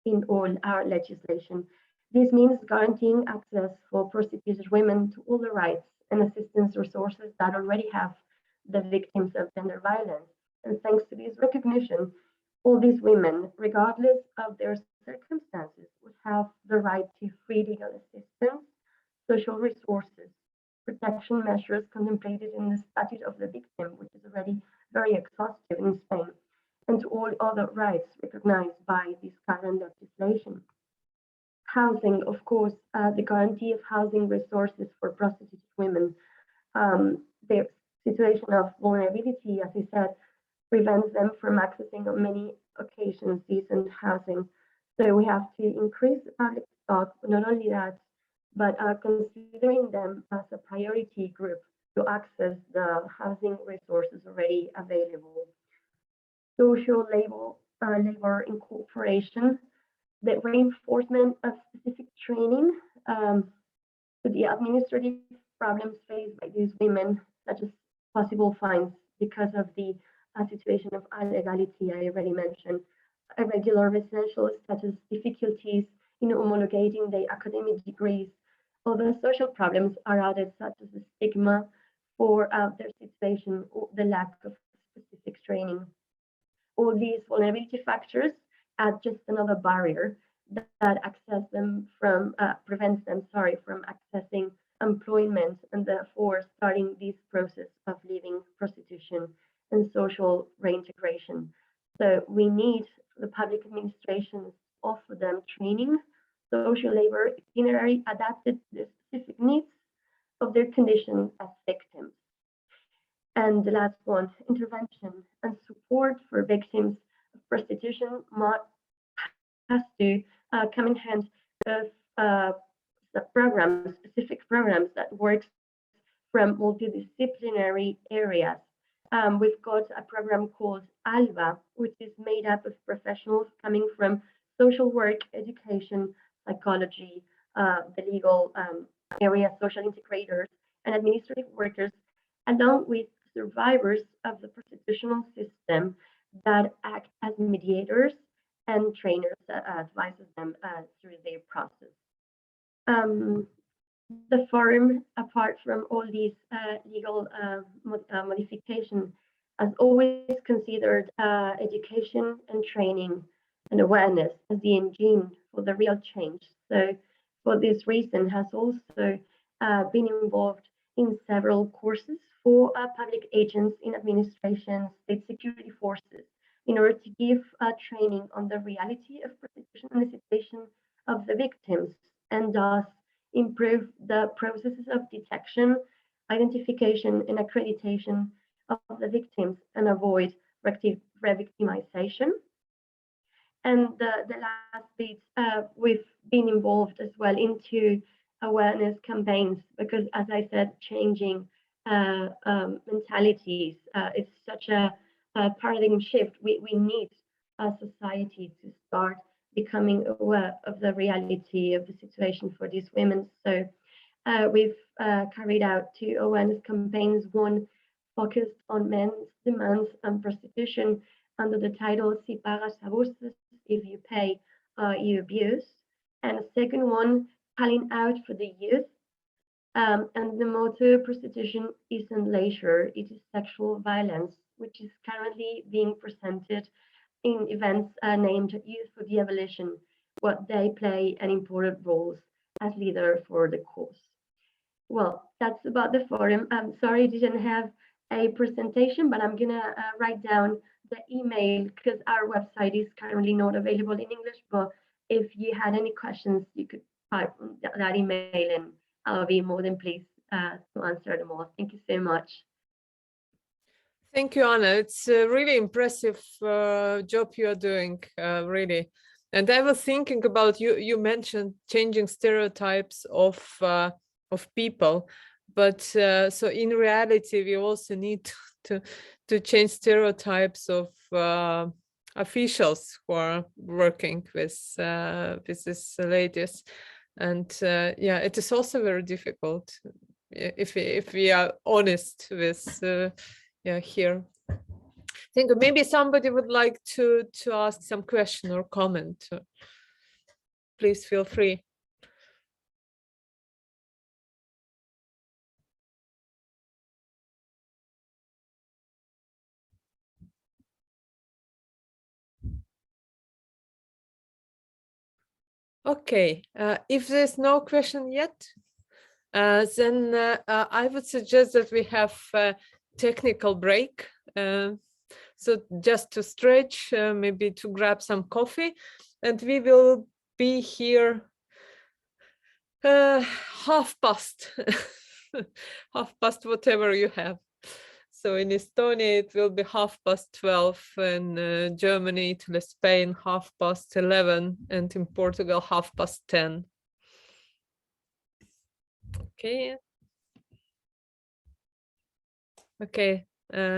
in all our legislation. This means guaranteeing access for prostituted women to all the rights and assistance resources that already have the victims of gender violence. And thanks to this recognition, all these women, regardless of their circumstances, would have the right to free legal assistance, social resources, protection measures contemplated in the Statute of the Victim, which is already very exhaustive in Spain, and to all other rights recognized by this current legislation. Housing, of course, the guarantee of housing resources for prostituted women. Their situation of vulnerability, as I said, prevents them from accessing on many occasions decent housing. So we have to increase the public stock, not only that, but considering them as a priority group to access the housing resources already available. Social labor incorporation, the reinforcement of specific training to the administrative problems faced by these women, such as possible fines because of the a situation of illegality, I already mentioned, irregular residential status, difficulties in homologating their academic degrees. Other social problems are added, such as the stigma for their situation or the lack of specific training. All these vulnerability factors add just another barrier that prevents them from accessing employment and therefore starting this process of leaving prostitution and social reintegration. So we need the public administrations to offer them training, social labor itinerary adapted to the specific needs of their condition as victims. And the last one, intervention and support for victims of prostitution has to come in hand with the programs, specific programs that works from multidisciplinary areas. We've got a program called ALBA, which is made up of professionals coming from social work, education, psychology, the legal area, social integrators, and administrative workers, along with survivors of the prostitutional system that act as mediators and trainers that advises them through their process. The forum, apart from all these legal modifications, has always considered education and training and awareness as the engine for the real change. So for this reason has also been involved in several courses for public agents in administration, state security forces, in order to give training on the reality of prostitution and the situation of the victims, and thus improve the processes of detection, identification, and accreditation of the victims and avoid re-victimization. And the last bit, we've been involved as well into awareness campaigns because, as I said, changing mentalities, it's such a paradigm shift. We need a society to start becoming aware of the reality of the situation for these women. So we've carried out 2 awareness campaigns, one focused on men's demands and prostitution under the title Si pagas abusas, if you pay, you abuse, and a second one calling out for the youth. And the motto, prostitution isn't leisure, it is sexual violence, which is currently being presented in events named Youth for the Abolition, where they play an important role as leader for the cause. Well, that's about the forum. I'm sorry I didn't have a presentation, but I'm gonna write down the email because our website is currently not available in English, but if you had any questions, you could type that email and I'll be more than pleased to answer them all. Thank you so much. Thank you, Anna. It's a really impressive job you are doing, really. And I was thinking about you mentioned changing stereotypes of people, but so in reality, we also need to change stereotypes of officials who are working with these ladies. And yeah, it is also very difficult if we are honest with yeah, here. I think maybe somebody would like to ask some question or comment. Please feel free. Okay, if there's no question yet, then I would suggest that we have a technical break. So just to stretch, maybe to grab some coffee, and we will be here 12:30, 12:30, whatever you have. So in Estonia, it will be 12:30, in Germany, Italy, Spain, 11:30, and in Portugal, 10:30. Okay. Okay.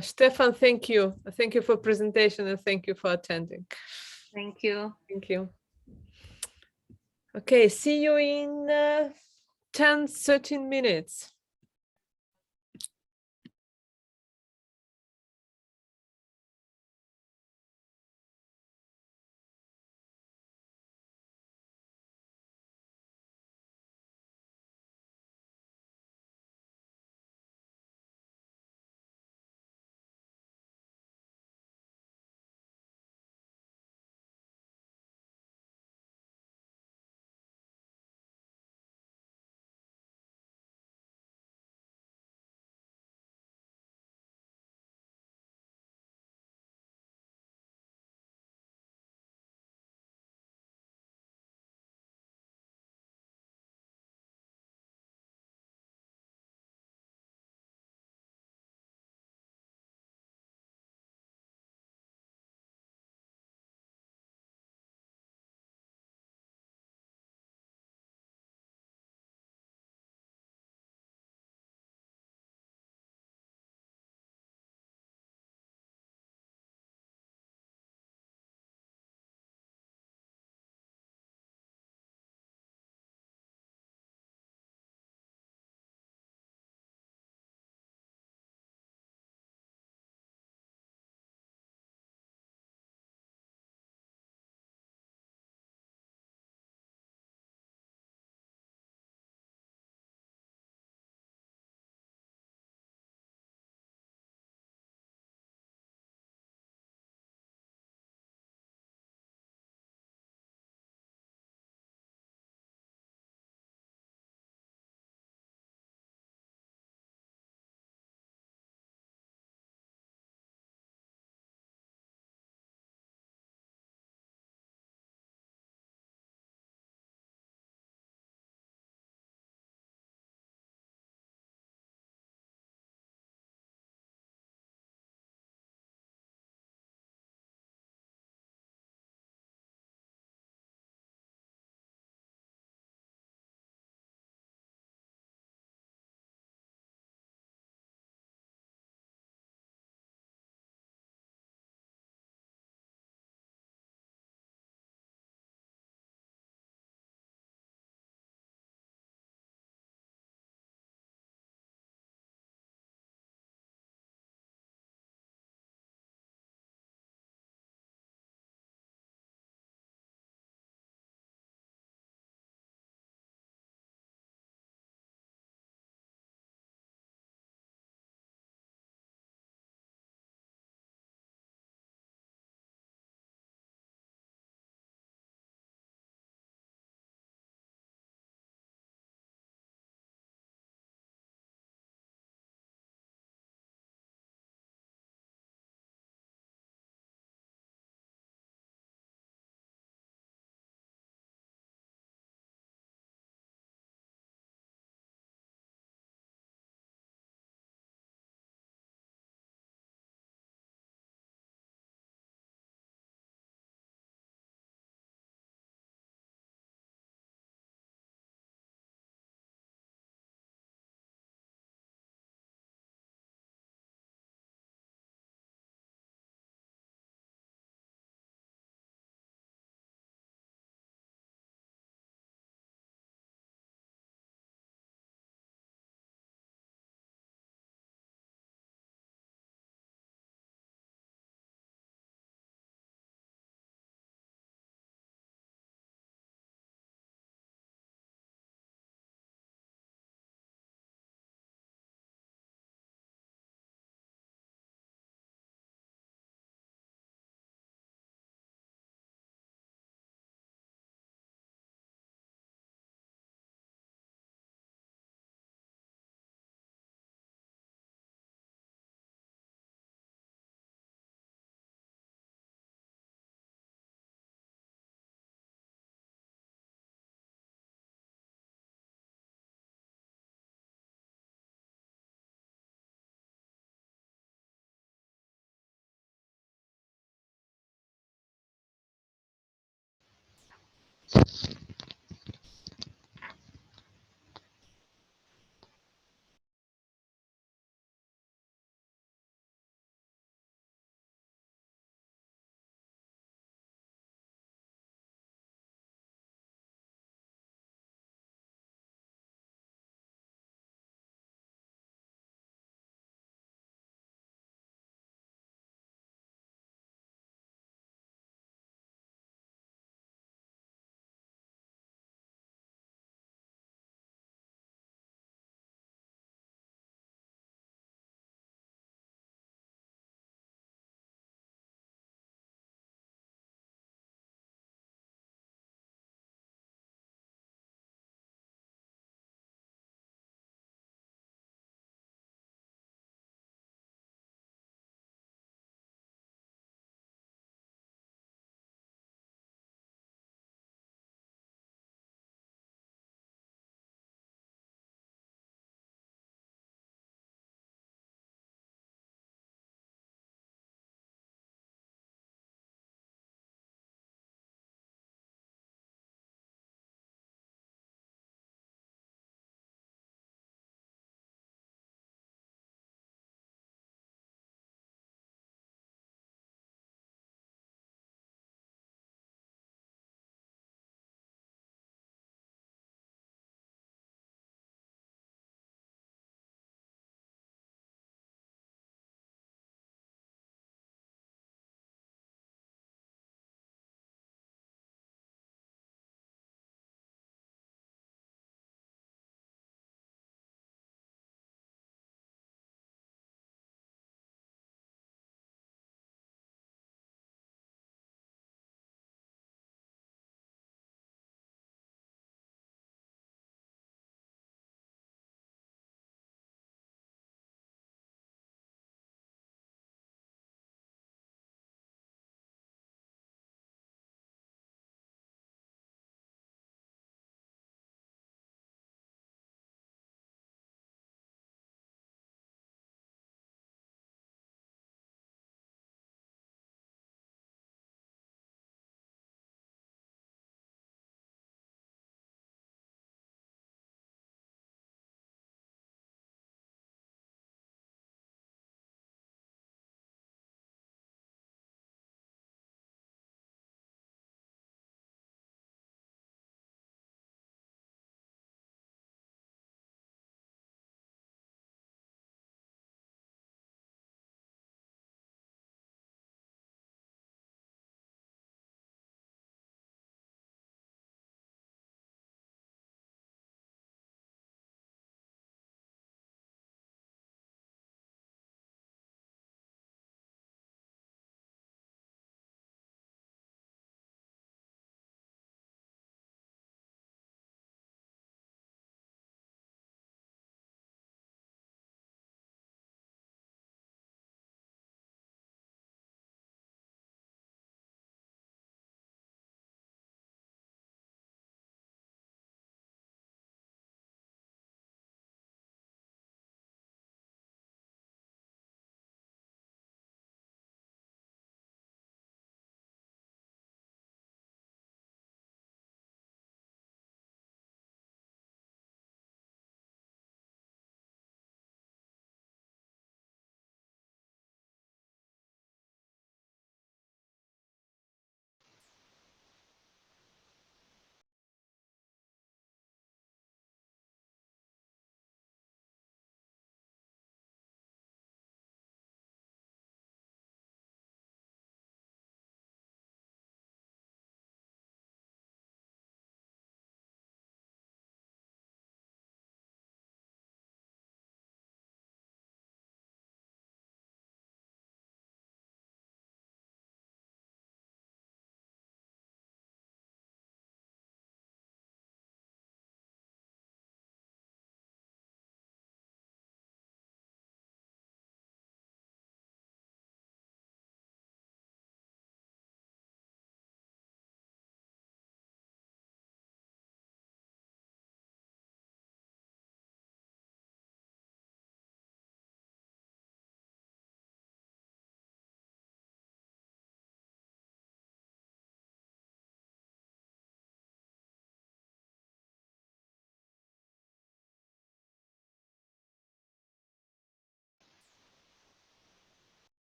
Stephan, thank you. Thank you for presentation and thank you for attending. Thank you. Thank you. Okay, see you in 10-13 minutes.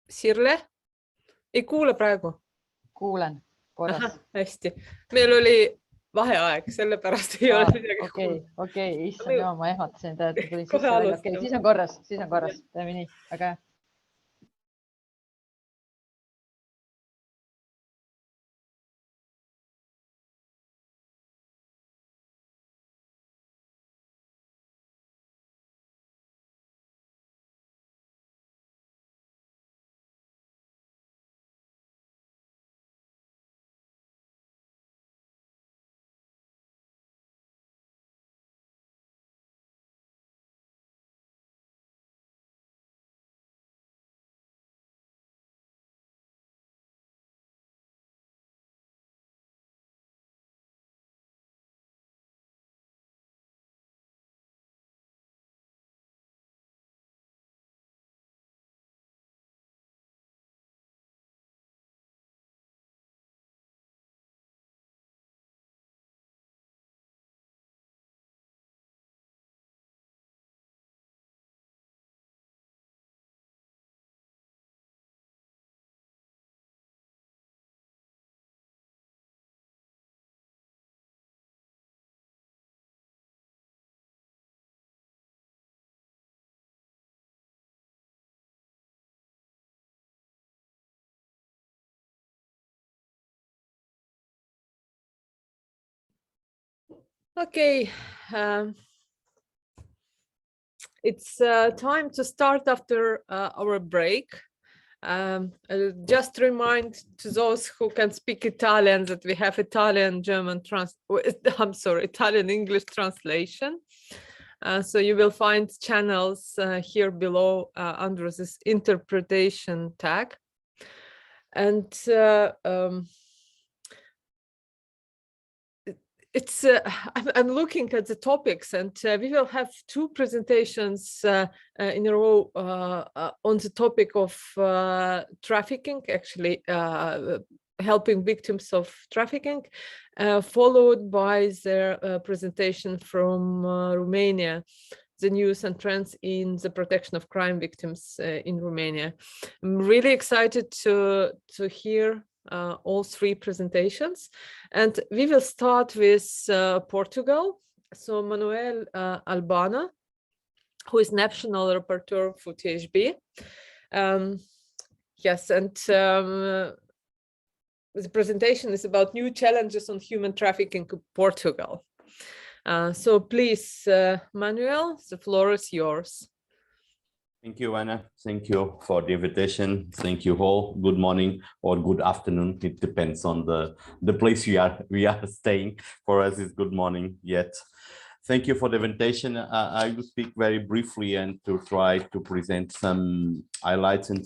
Sirle? Ei kuule praegu? Kuulen korras. Hästi. Meil oli vaheaeg, sellepärast ei ole midagi kuulda. Okei, issand jumal, ma ehmatasin, et ma tulin sisse välja. Okei, siis on korras, teeme nii, väga hea. Okay, it's time to start after our break. I'll just remind to those who can speak Italian that we have Italian English translation. So you will find channels here below under this interpretation tag. And I'm looking at the topics, and we will have two presentations in a row on the topic of trafficking, actually helping victims of trafficking, followed by their presentation from Romania, the news and trends in the protection of crime victims in Romania. I'm really excited to hear all three presentations, and we will start with Portugal. So Manuel Albana, who is National Rapporteur for THB. Yes, and the presentation is about new challenges on human trafficking in Portugal. So please, Manuel, the floor is yours. Thank you, Anna. Thank you for the invitation. Thank you all. Good morning or good afternoon. It depends on the place we are staying. For us, it's good morning yet. Thank you for the invitation. I will speak very briefly and to try to present some highlights and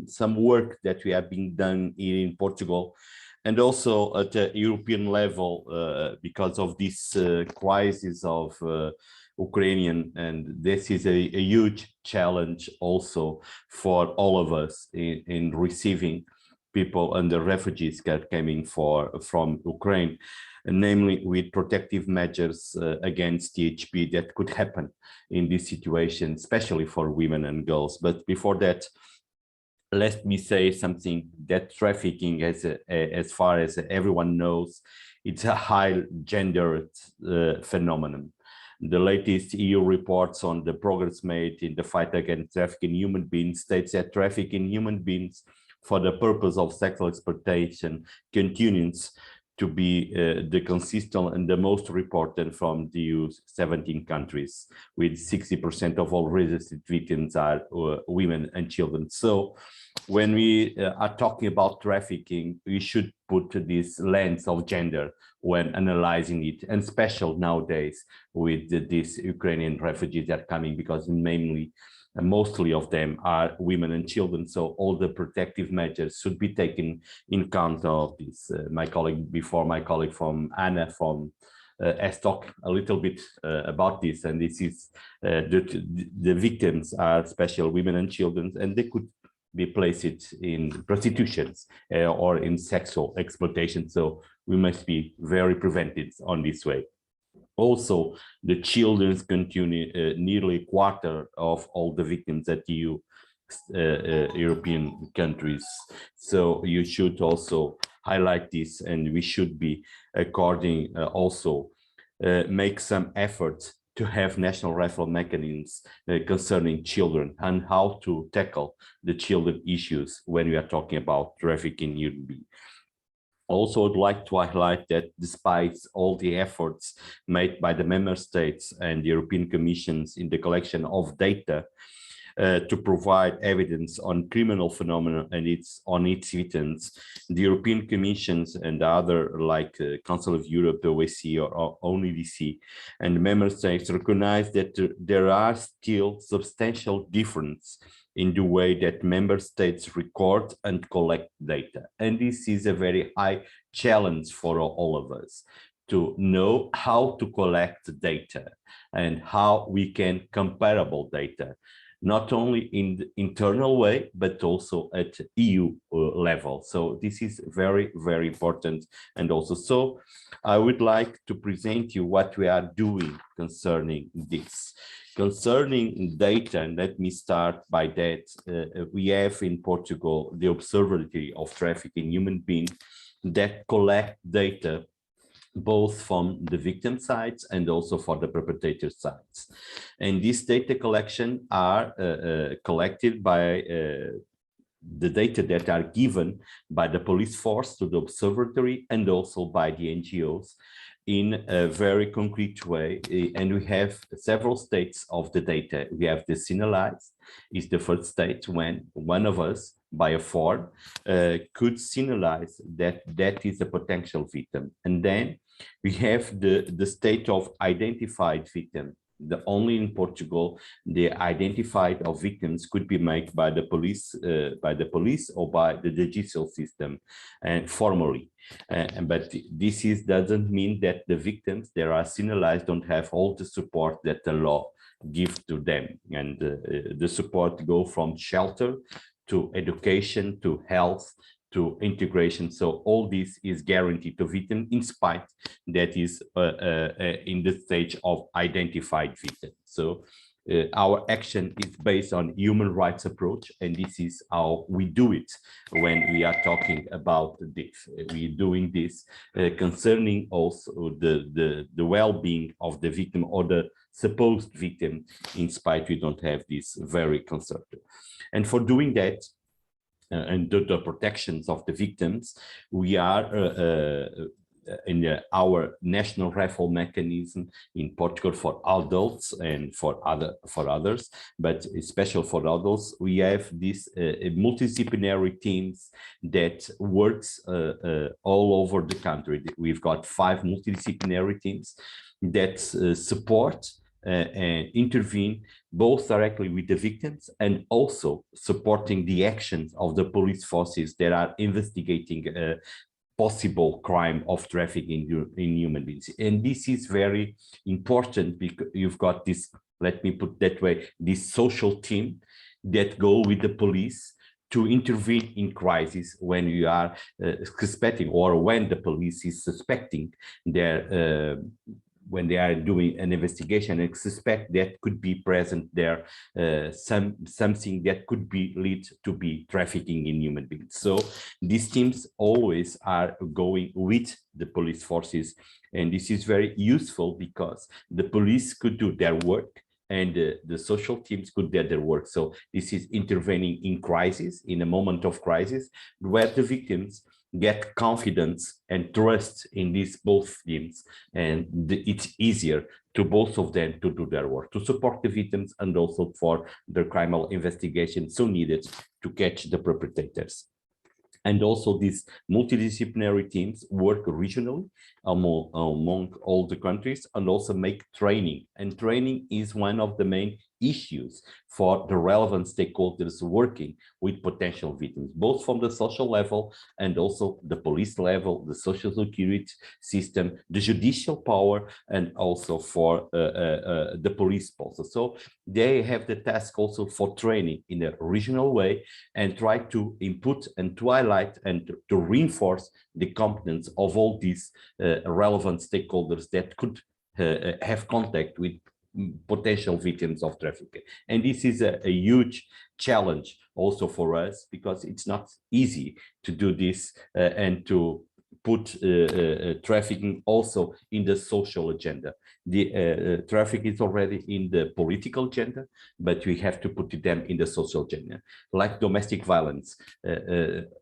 some work that we have been done in Portugal, and also at the European level because of this crisis of Ukrainian, and this is a huge challenge also for all of us in receiving people and the refugees that are coming from Ukraine, and namely with protective measures against THP that could happen in this situation, especially for women and girls. But before that, let me say something that trafficking, as far as everyone knows, it's a high gendered phenomenon. The latest EU reports on the progress made in the fight against trafficking in human beings states that trafficking in human beings for the purpose of sexual exploitation continues to be the consistent and the most reported from the EU's 17 countries, with 60% of all registered victims are women and children. So when we are talking about trafficking, we should put this lens of gender when analyzing it, and special nowadays with these Ukrainian refugees that are coming, because mainly mostly of them are women and children. So all the protective measures should be taken in account of this. My colleague from Anna from has talked a little bit about this, and this is the victims are special women and children, and they could be placed in prostitutions or in sexual exploitation. So we must be very preventive on this way. Also, the children continue nearly a quarter of all the victims that EU European countries. So you should also highlight this, and we should be according also make some efforts to have national reform mechanisms concerning children and how to tackle the children issues when we are talking about trafficking in human beings. Also, I'd like to highlight that despite all the efforts made by the member states and the European Commissions in the collection of data to provide evidence on criminal phenomena and on its victims, the European Commissions and other like Council of Europe, the OSCE or ONUDC, and the member states recognize that there are still substantial differences in the way that member states record and collect data. And this is a very high challenge for all of us to know how to collect data and how we can comparable data, not only in the internal way, but also at EU level. So this is very, very important. And also, so I would like to present you what we are doing concerning this. Concerning data, and let me start by that, we have in Portugal the Observatory of Trafficking in Human Beings that collect data both from the victim sides and also for the perpetrator sides. And this data collection are collected by the data that are given by the police force to the observatory and also by the NGOs in a very concrete way. And we have several states of the data. We have the Specialised, is the first state when one of us by a form could signalize that that is a potential victim. And then we have the state of identified victim. Only in Portugal, the identified of victims could be made by the police or by the judicial system, and formally. But this doesn't mean that the victims that are signalized don't have all the support that the law gives to them, and the support go from shelter to education to health to integration. So all this is guaranteed to victim in spite that is in the stage of identified victim. So our action is based on human rights approach, and this is how we do it when we are talking about this. We're doing this concerning also the well-being of the victim or the supposed victim, in spite we don't have this very conservative. And for doing that, and the protections of the victims, we are in our national reform mechanism in Portugal for adults and for others, but especially for adults, we have this multidisciplinary teams that works all over the country. We've got 5 multidisciplinary teams that support and intervene both directly with the victims and also supporting the actions of the police forces that are investigating possible crime of trafficking in human beings. And this is very important because you've got this, let me put that way, this social team that go with the police to intervene in crisis when you are suspecting or when the police is suspecting their when they are doing an investigation and suspect that could be present there, something that could be lead to be trafficking in human beings. So these teams always are going with the police forces, and this is very useful because the police could do their work and the social teams could do their work. So this is intervening in crisis, in a moment of crisis, where the victims get confidence and trust in these both teams, and it's easier to both of them to do their work, to support the victims and also for the criminal investigation so needed to catch the perpetrators. And also these multidisciplinary teams work regionally among all the countries and also make training. And training is one of the main issues for the relevant stakeholders working with potential victims, both from the social level and also the police level, the social security system, the judicial power, and also for the police also. So they have the task also for training in a regional way and try to input and to highlight and to reinforce the competence of all these relevant stakeholders that could have contact with potential victims of trafficking. And this is a huge challenge also for us, because it's not easy to do this and to put trafficking also in the social agenda. The traffic is already in the political agenda, but we have to put them in the social agenda. Like domestic violence.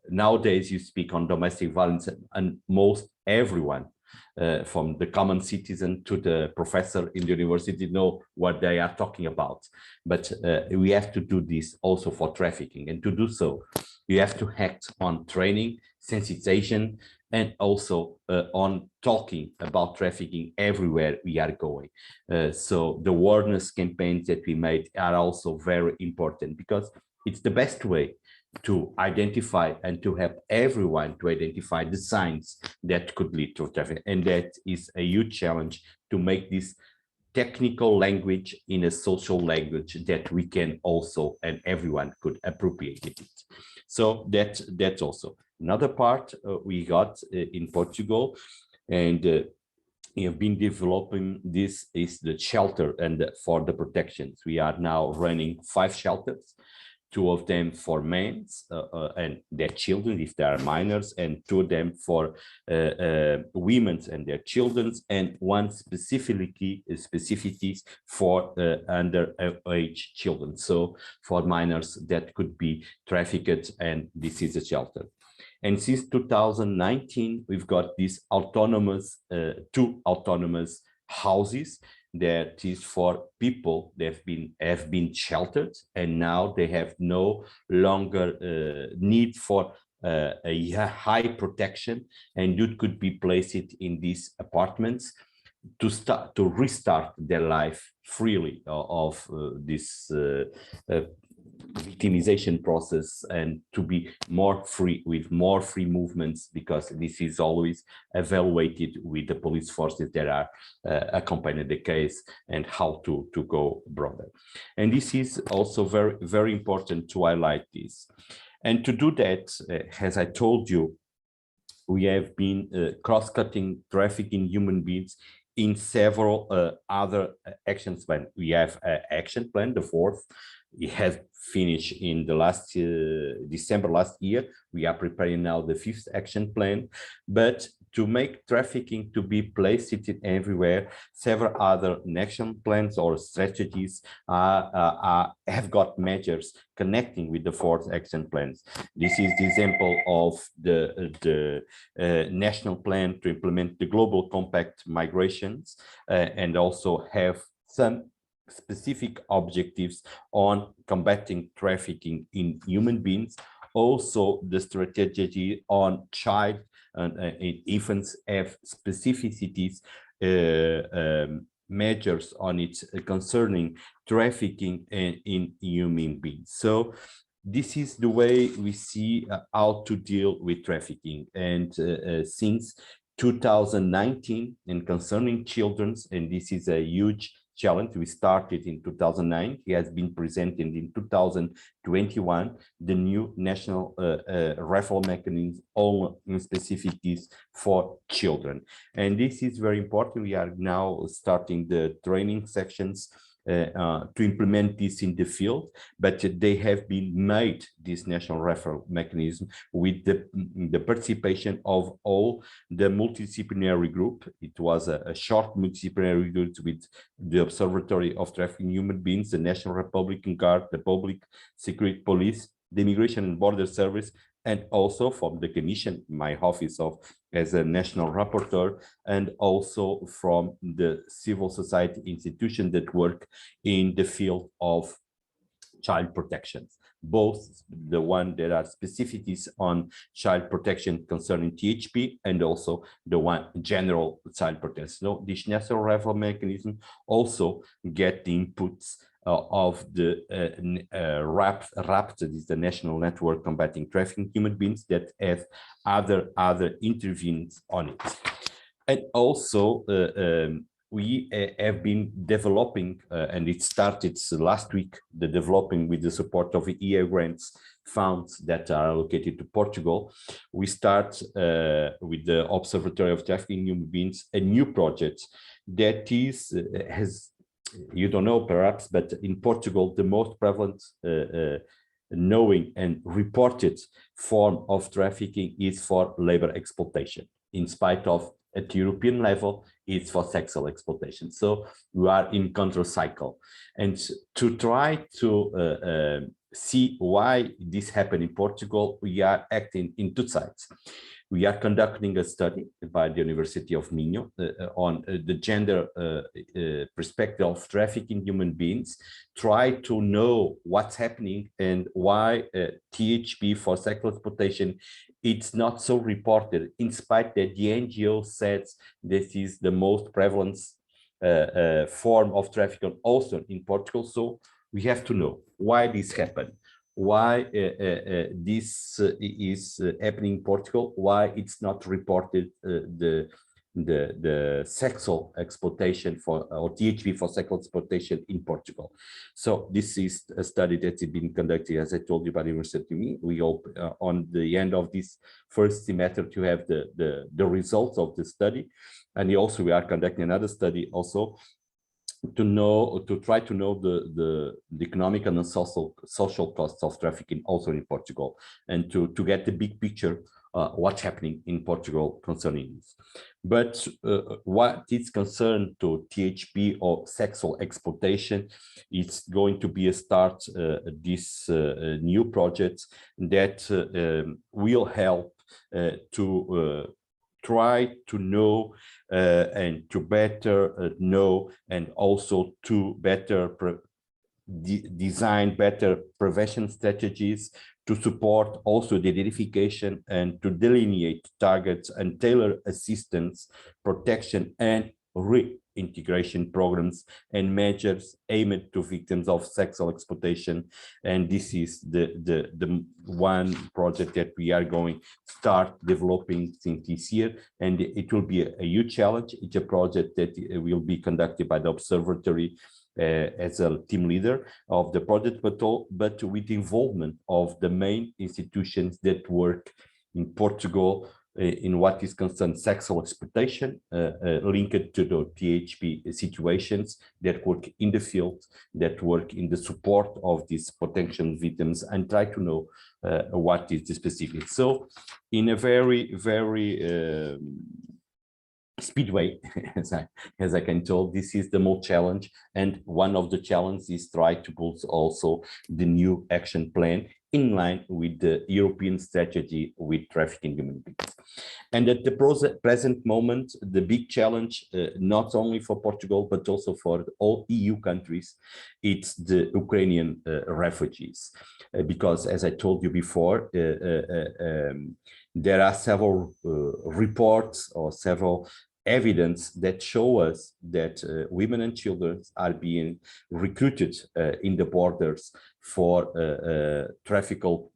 Nowadays you speak on domestic violence and most everyone, from the common citizen to the professor in the university, know what they are talking about. But we have to do this also for trafficking. And to do so, you have to act on training, sensitization, and also on talking about trafficking everywhere we are going. So the awareness campaigns that we made are also very important, because it's the best way to identify and to help everyone to identify the signs that could lead to trafficking. And that is a huge challenge, to make this technical language in a social language that we can also, and everyone could appropriate it. So that's also another part we got in Portugal, and we have been developing. This is the shelter and for the protections. We are now running 5 shelters, 2 of them for men and their children if they are minors, and 2 of them for women and their children, and 1 specificity for underage children. So for minors that could be trafficked, and this is a shelter. And since 2019, we've got these autonomous, 2 autonomous houses that is for people that have been sheltered, and now they have no longer need for a high protection, and you could be placed in these apartments to restart their life freely of this victimization process, and to be more free, with more free movements, because this is always evaluated with the police forces that are accompanying the case, and how to go broader. And this is also very, very important to highlight this. And to do that, as I told you, we have been cross-cutting trafficking human beings in several other action plans. We have an action plan, the 4th. It has finished in the last December last year. We are preparing now the 5th action plan. But to make trafficking to be placed everywhere, several other action plans or strategies have got measures connecting with the 4th action plans. This is the example of the national plan to implement the Global Compact migrations, and also have some specific objectives on combating trafficking in human beings. Also, the strategy on child and infants have specificities, measures on it concerning trafficking in human beings. So this is the way we see how to deal with trafficking. And since 2019, and concerning children, and this is a huge challenge. We started in 2009. He has been presented in 2021, the new national referral mechanism on specificities for children. And this is very important. We are now starting the training sections to implement this in the field, but they have been made, this national referral mechanism, with the participation of all the multidisciplinary group. It was a short multidisciplinary group with the Observatory of Trafficking Human Beings, the National Republican Guard, the Public Security Police, the Immigration and Border Service, and also from the Commission, my office as a national rapporteur, and also from the civil society institutions that work in the field of child protection, both the one that are specificities on child protection concerning THP, and also the one general child protection. So this national referral mechanism also get the inputs of the RAPT, that is the National Network Combating Trafficking Human Beings, that have other interventions on it. And also we have been developing, and it started last week, the developing with the support of EU grants funds that are allocated to Portugal. We start with the Observatory of Trafficking Human Beings, a new project that is you don't know perhaps, but in Portugal, the most prevalent knowing and reported form of trafficking is for labor exploitation, in spite of at European level, it's for sexual exploitation. So we are in counter cycle. And to try to see why this happened in Portugal, we are acting in two sides. We are conducting a study by the University of Minho on the gender perspective of trafficking human beings, try to know what's happening and why THP for sexual exploitation, it's not so reported, in spite that the NGO says this is the most prevalent form of trafficking also in Portugal. So we have to know why this happened, why this is happening in Portugal, why it's not reported the sexual exploitation for or THP for sexual exploitation in Portugal. So this is a study that's been conducted, as I told you, by the University of Minho. We hope on the end of this first semester to have the results of the study, and also we are conducting another study also to try to know the economic and the social costs of trafficking also in Portugal, and to get the big picture what's happening in Portugal concerning this. But what is concerned to THP or sexual exploitation, it's going to be a start this new project that will help to try to know and to better know, and also to better design better prevention strategies to support also the identification and to delineate targets and tailor assistance, protection and reintegration programs and measures aimed to victims of sexual exploitation. And this is the one project that we are going to start developing since this year, and it will be a huge challenge. It's a project that will be conducted by the observatory as a team leader of the project, but with the involvement of the main institutions that work in Portugal in what is concerned sexual exploitation, linked to the THP situations, that work in the field, that work in the support of these potential victims, and try to know what is the specific. So in a very, very speedway, as I can tell, this is the most challenge, and one of the challenges is try to put also the new action plan in line with the European strategy with trafficking human beings. And at the present moment, the big challenge, not only for Portugal, but also for all EU countries, it's the Ukrainian refugees. Because as I told you before, there are several reports or several evidence that show us that women and children are being recruited in the borders for trafficking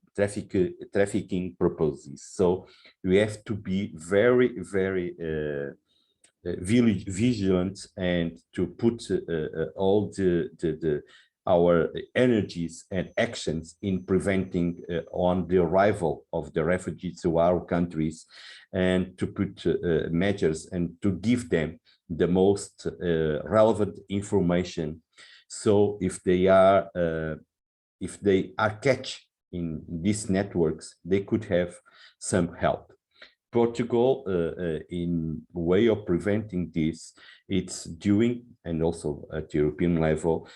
purposes. So we have to be very, very vigilant, and to put all our energies and actions in preventing on the arrival of the refugees to our countries, and to put measures and to give them the most relevant information. So if they are catch in these networks, they could have some help. Portugal, in way of preventing this, it's doing, and also at European level,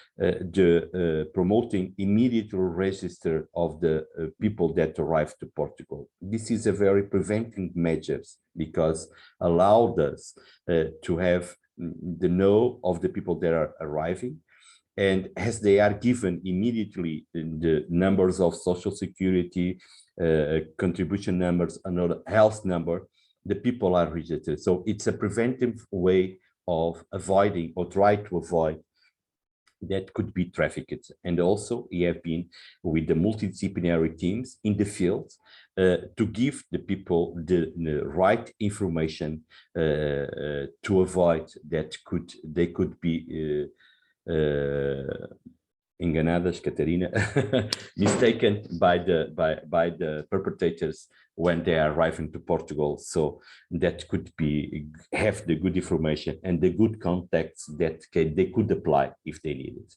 promoting immediate register of the people that arrive to Portugal. This is a very preventing measures, because allowed us to have the know of the people that are arriving. And as they are given immediately the numbers of social security, contribution numbers, another health number, the people are registered. So it's a preventive way of avoiding, or try to avoid, that could be trafficked. And also we have been with the multidisciplinary teams in the field to give the people the right information to avoid that they could be enganadas, Caterina, mistaken by the perpetrators when they arrive into Portugal. So that could be have the good information and the good contacts that they could apply if they need it.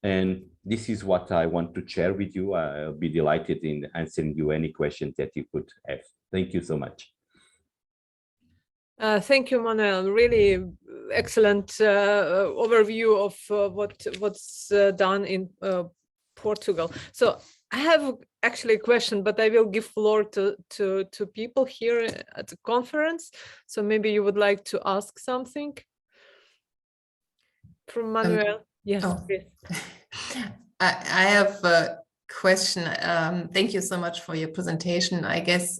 And this is what I want to share with you. I'll be delighted in answering you any questions that you could have. Thank you so much. Thank you, Manuel. Really excellent overview of what's done in Portugal. So I have actually a question, but I will give floor to people here at the conference. So maybe you would like to ask something from Manuel. Yes, please. I have a question. Thank you so much for your presentation. I guess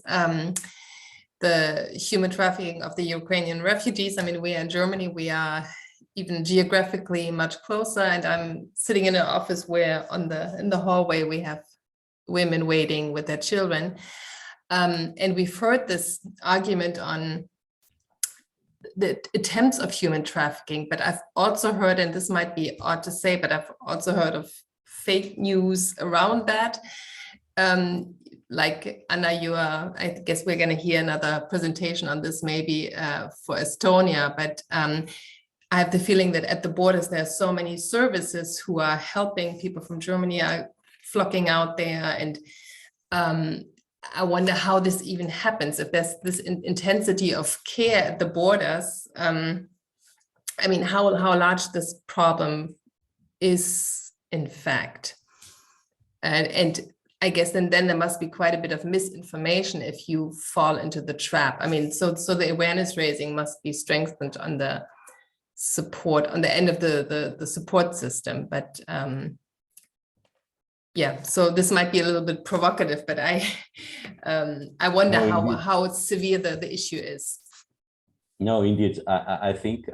the human trafficking of the Ukrainian refugees, I mean, we are in Germany, we are even geographically much closer, and I'm sitting in an office where in the hallway we have women waiting with their children. And we've heard this argument on the attempts of human trafficking, but I've also heard, and this might be odd to say, but I've also heard of fake news around that. Like Anna, I guess we're going to hear another presentation on this maybe for Estonia, but I have the feeling that at the borders there are so many services who are helping people from Germany are flocking out there, and I wonder how this even happens, if there's this intensity of care at the borders. I mean, how large this problem is in fact. And I guess then there must be quite a bit of misinformation if you fall into the trap. I mean, so the awareness raising must be strengthened on the support, on the end of the support system. But yeah, so this might be a little bit provocative, but I wonder how severe the issue is. No, indeed, I think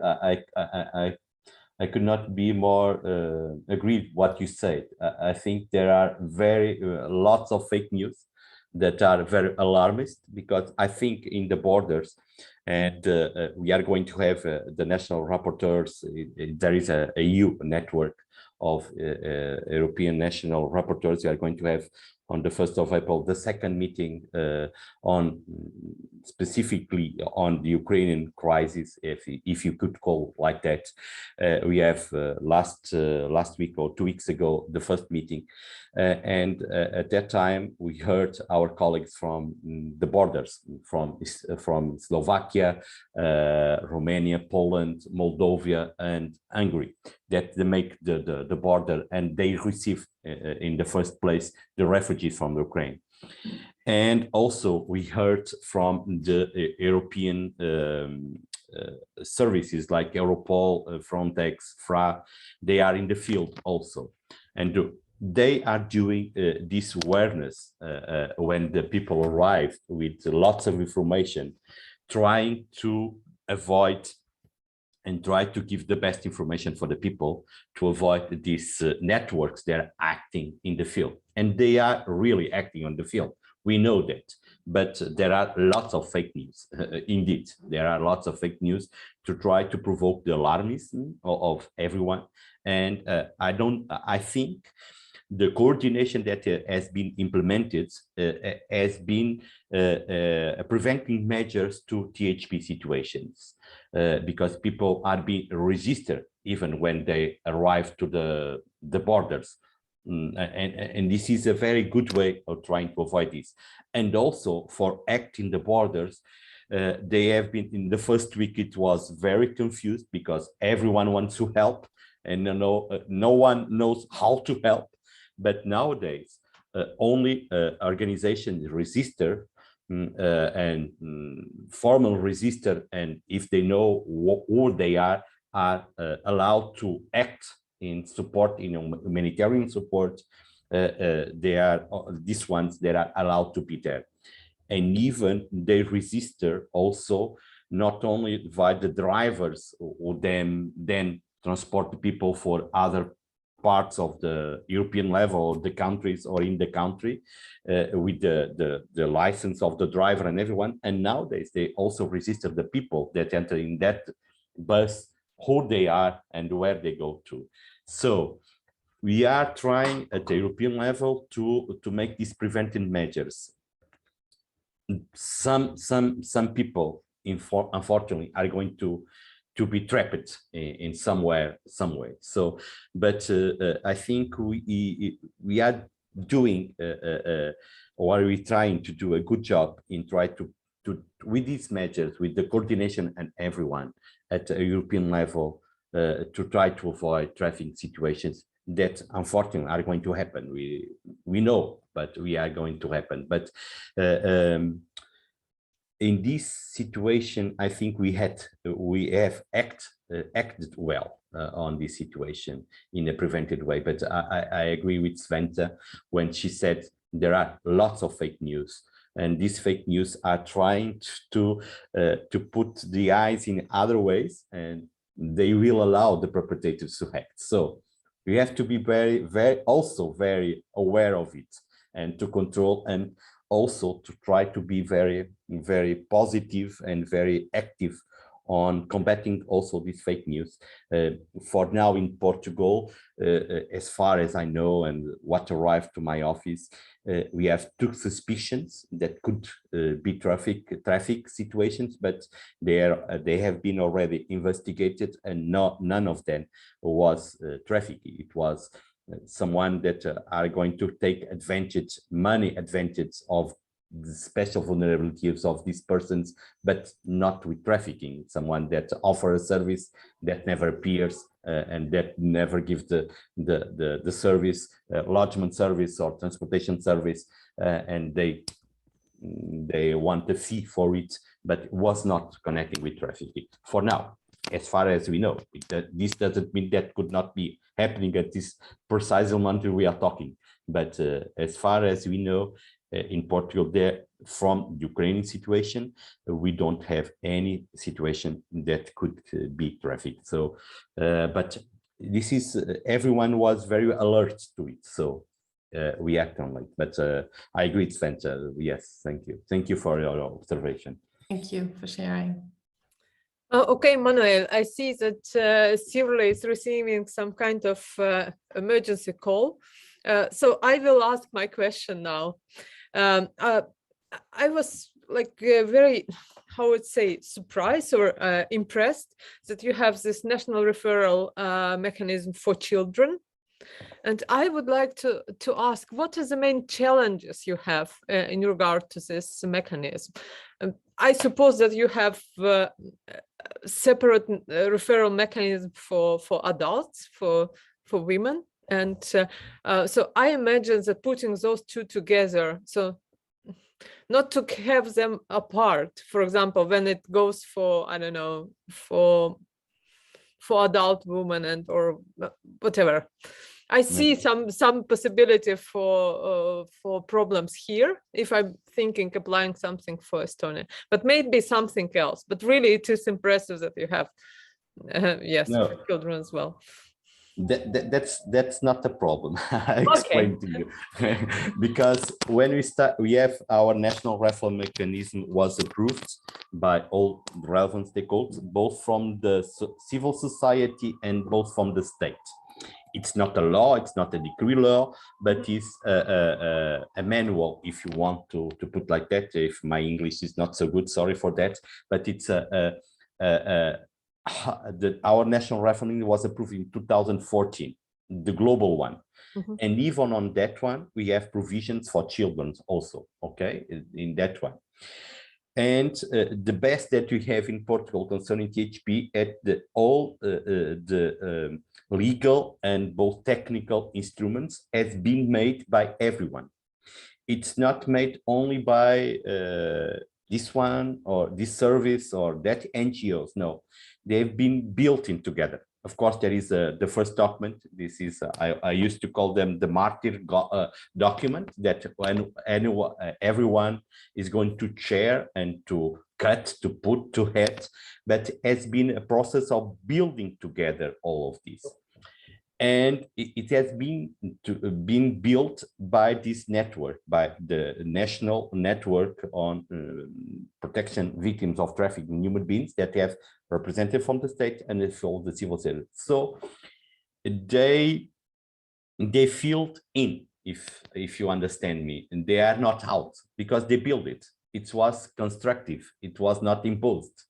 I could not be more agreed what you said. I think there are lots of fake news that are very alarmist, because I think in the borders, and we are going to have the national rapporteurs. There is a EU network of European national rapporteurs. We are going to have on the 1st of April, the second meeting on specifically on the Ukrainian crisis, if you could call like that. We have last week or 2 weeks ago, the first meeting. And at that time, we heard our colleagues from the borders, from Slovakia, Romania, Poland, Moldova, and Hungary, that they make the border, and they receive in the first place the refugees from Ukraine. And also we heard from the European services like Europol, Frontex, FRA. They are in the field also, and they are doing this awareness when the people arrive with lots of information, trying to avoid and try to give the best information for the people to avoid these networks that are acting in the field. And they are really acting on the field. We know that, but there are lots of fake news. Indeed, there are lots of fake news to try to provoke the alarmism of everyone. And I think the coordination that has been implemented has been preventing measures to THP situations, because people are being registered even when they arrive to the borders. And this is a very good way of trying to avoid this. And also for acting the borders, they have been, in the first week, it was very confused because everyone wants to help and no one knows how to help. But nowadays, only organizations register and formal register, and if they know who they are allowed to act in support, in humanitarian support. They are these ones that are allowed to be there. And even they register also not only via the drivers who then transport the people for other parts of the European level, the countries or in the country, with the license of the driver and everyone. And nowadays they also register the people that enter in that bus, who they are and where they go to. So we are trying at the European level to make these preventive measures. Some people, unfortunately, are going to be trapped in some way. So, but I think we are doing or are we trying to do a good job in try to with these measures, with the coordination and everyone at a European level to try to avoid trafficking situations that unfortunately are going to happen. We know, but we are going to happen. But in this situation, I think we have acted well on this situation in a prevented way. But I agree with Svante when she said there are lots of fake news, and these fake news are trying to put the eyes in other ways, and they will allow the perpetrators to act. So we have to be very aware of it and to control, and also to try to be very positive and very active on combating also this fake news. For now in Portugal, as far as I know and what arrived to my office, we have 2 suspicions that could be traffic situations, but they have been already investigated, and none of them was trafficking. It was someone that are going to take money advantage of the special vulnerabilities of these persons, but not with trafficking. Someone that offers a service that never appears and that never gives the service, lodgement service or transportation service, and they want a fee for it, but it was not connecting with trafficking. For now, as far as we know, this doesn't mean that could not be happening at this precise moment we are talking. But as far as we know, in Portugal, there from the Ukrainian situation, we don't have any situation that could be trafficked. So, but this is everyone was very alert to it. So we act on it. But I agree, Svante. Yes, thank you for your observation. Thank you for sharing. Okay, Manuel, I see that SERV is receiving some kind of emergency call. So I will ask my question now. I was like very, how would say, surprised or impressed that you have this national referral mechanism for children. And I would like to ask, what are the main challenges you have in regard to this mechanism? I suppose that you have separate referral mechanism for adults, for women. And so I imagine that putting those 2 together, so not to have them apart, for example, when it goes for, I don't know, for adult women and or whatever. I see some possibility for problems here if I'm thinking applying something for Estonia, but maybe something else. But really, it is impressive that you have for children as well. That's not a problem. I explained to you because when we have our national referral mechanism was approved by all relevant stakeholders, both from the civil society and both from the state. It's not a law, it's not a decree law, but it's a manual, if you want to put like that. If my English is not so good, sorry for that, but it's our national referendum was approved in 2014, the global one. And even on that one, we have provisions for children also, okay, in that one. And the best that we have in Portugal concerning THP at all the legal and both technical instruments has been made by everyone. It's not made only by this one or this service or that NGOs. No, they've been built in together. Of course, there is the first document. This is, I used to call them the martyr document that when everyone is going to share and to cut, to put, to head, but has been a process of building together all of this. And it has been built by this network, by the National Network on Protection Victims of Trafficking Human Beings that have represented from the state and from the civil service. So they they feel in, if you understand me, and they are not out because they build it. It was constructive, it was not imposed.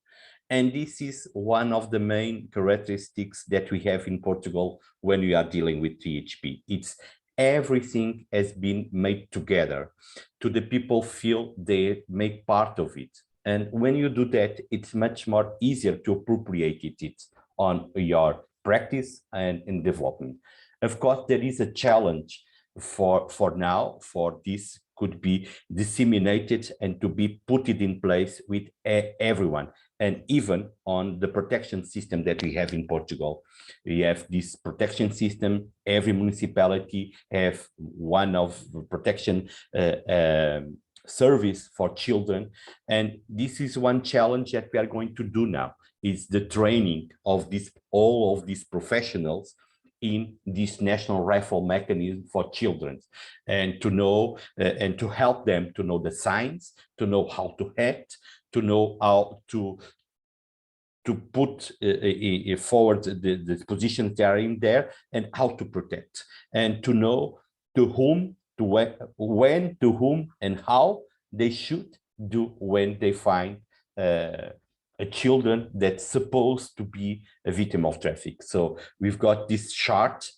And this is one of the main characteristics that we have in Portugal when we are dealing with THP. It's everything has been made together to the people feel they make part of it. And when you do that, it's much more easier to appropriate it on your practice and in development. Of course, there is a challenge for now, for this could be disseminated and to be put it in place with everyone, and even on the protection system that we have in Portugal. We have this protection system. Every municipality have one of protection service for children. And this is one challenge that we are going to do now, is the training of all of these professionals in this national referral mechanism for children, and to know and to help them to know the signs, to know how to act, to know how to put forward the positions that are in there, and how to protect, and to know to whom, to when, to whom, and how they should do when they find a children that's supposed to be a victim of traffic. So we've got this chart,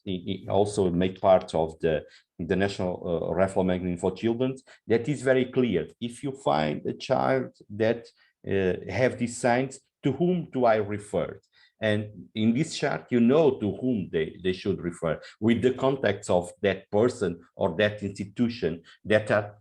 also make part of the National Referral Mechanism for Children, that is very clear. If you find a child that have these signs, to whom do I refer? And in this chart, you know to whom they should refer, with the context of that person or that institution that are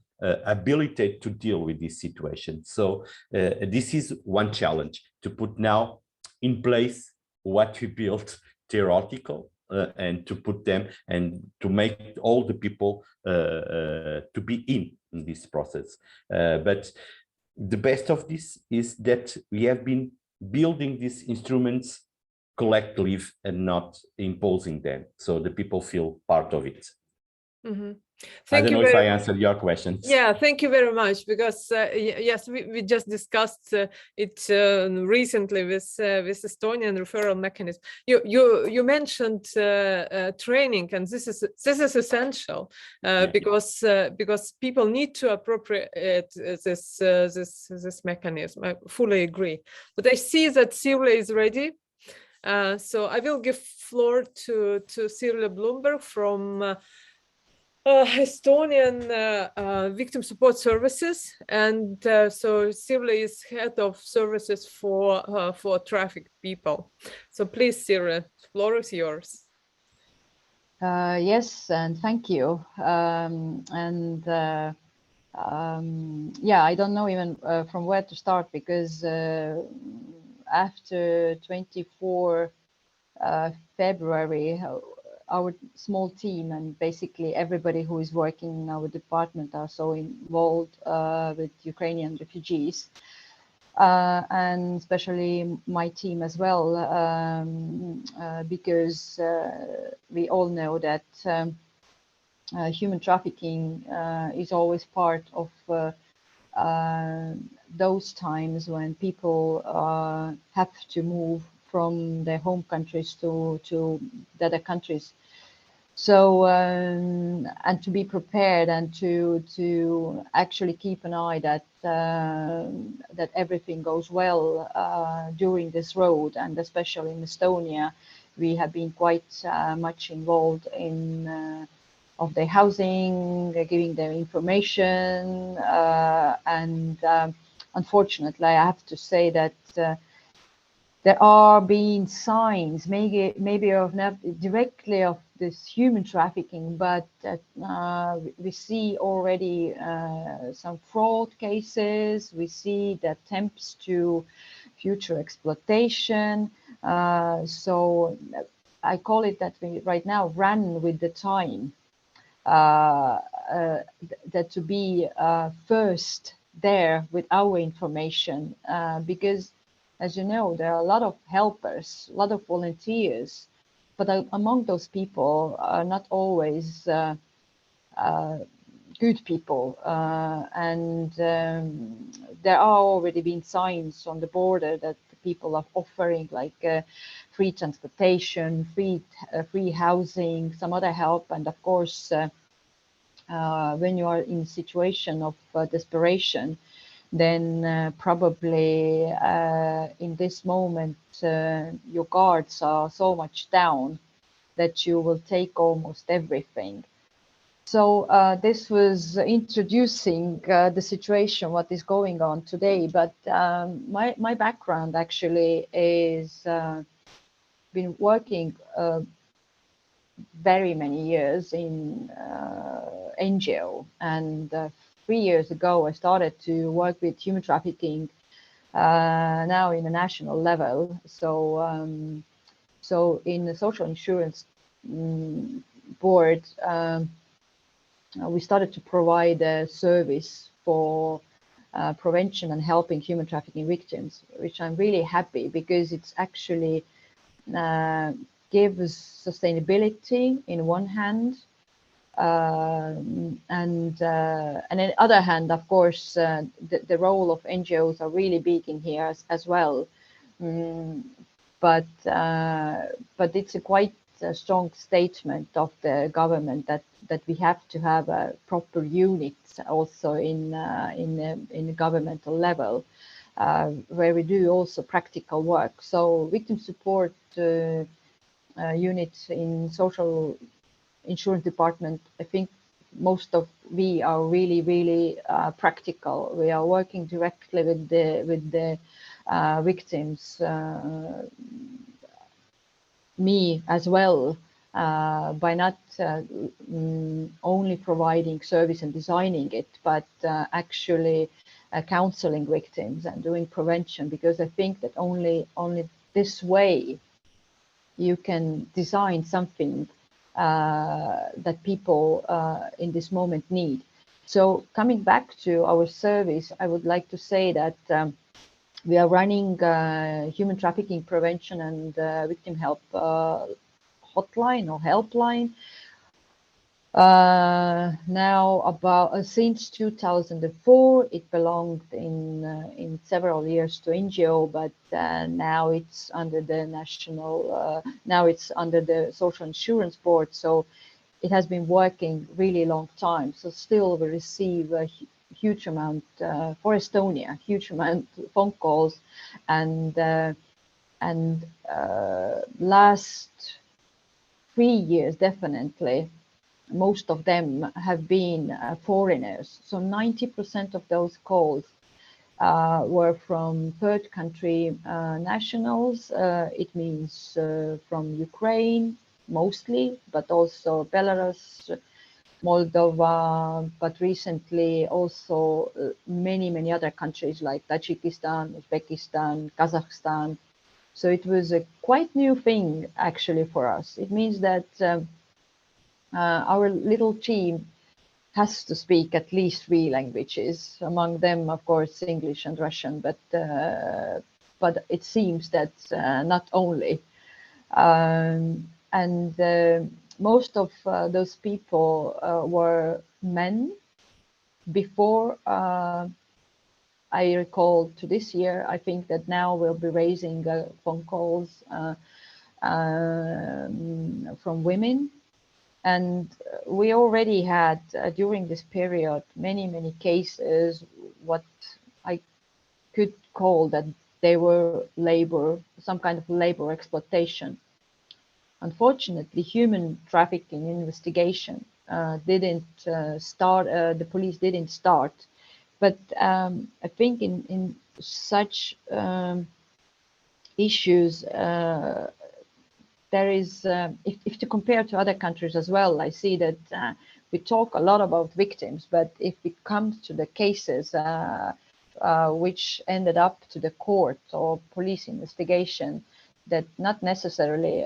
ability to deal with this situation. So this is one challenge, to put now in place what we built theoretical, and to put them and to make all the people to be in this process. But the best of this is that we have been building these instruments collectively and not imposing them, so the people feel part of it. Mm-hmm. I don't know if I answered your questions. Yeah, thank you very much, because yes, we just discussed it recently with Estonian referral mechanism. You mentioned training, and this is essential because people need to appropriate this mechanism. I fully agree. But I see that Sirle is ready, so I will give floor to Sirle Bloomberg from Estonian Victim Support Services, and so Sirle is head of services for trafficked people. So please, Sirle, the floor is yours. Yes, and thank you. Yeah, I don't know even from where to start, because after 24 February, our small team and basically everybody who is working in our department are so involved with Ukrainian refugees, and especially my team as well, because we all know that human trafficking is always part of those times when people have to move from their home countries to the other countries. So and to be prepared and to actually keep an eye that that everything goes well during this road, and especially in Estonia, we have been quite much involved in of their housing, giving them information, and unfortunately, I have to say that. There are being signs, maybe of not directly of this human trafficking, but we see already some fraud cases. We see the attempts to future exploitation. So I call it that we right now run with the time, that to be first there with our information, because as you know, there are a lot of helpers, a lot of volunteers, but among those people are not always good people, and there are already been signs on the border that people are offering like free transportation, free housing, some other help, and of course, when you are in a situation of desperation, then probably in this moment your guards are so much down that you will take almost everything. So this was introducing the situation, what is going on today. But my background actually is been working very many years in NGO, and 3 years ago I started to work with human trafficking now in a national level. So so in the social insurance board, we started to provide a service for prevention and helping human trafficking victims, which I'm really happy because it's actually gives sustainability in one hand, and on the other hand, of course, the role of NGOs are really big in here as well. But it's a quite a strong statement of the government that we have to have a proper unit also in the governmental level, where we do also practical work. So victim support units in social insurance department, I think most of we are really practical. We are working directly with the victims. Me as well, by not only providing service and designing it, but actually counseling victims and doing prevention, because I think that only this way you can design something that people in this moment need. So coming back to our service, I would like to say that we are running human trafficking prevention and victim help hotline or helpline now about since 2004. It belonged in several years to NGO, but now it's under the national now it's under the social insurance board, so it has been working really long time. So still we receive a huge amount for Estonia, huge amount of phone calls, and last 3 years definitely most of them have been foreigners. So 90% of those calls were from third country nationals. It means from Ukraine mostly, but also Belarus, Moldova, but recently also many other countries like Tajikistan, Uzbekistan, Kazakhstan. So it was a quite new thing actually for us. It means that our little team has to speak at least 3 languages, among them, of course, English and Russian, but it seems that not only. Most of those people were men. Before I recall to this year, I think that now we'll be raising phone calls from women. And we already had during this period many cases what I could call that they were labor, some kind of labor exploitation. Unfortunately, human trafficking investigation didn't start, the police didn't start. But I think in such issues, there is, if to compare to other countries as well, I see that we talk a lot about victims, but if it comes to the cases which ended up to the court or police investigation, that not necessarily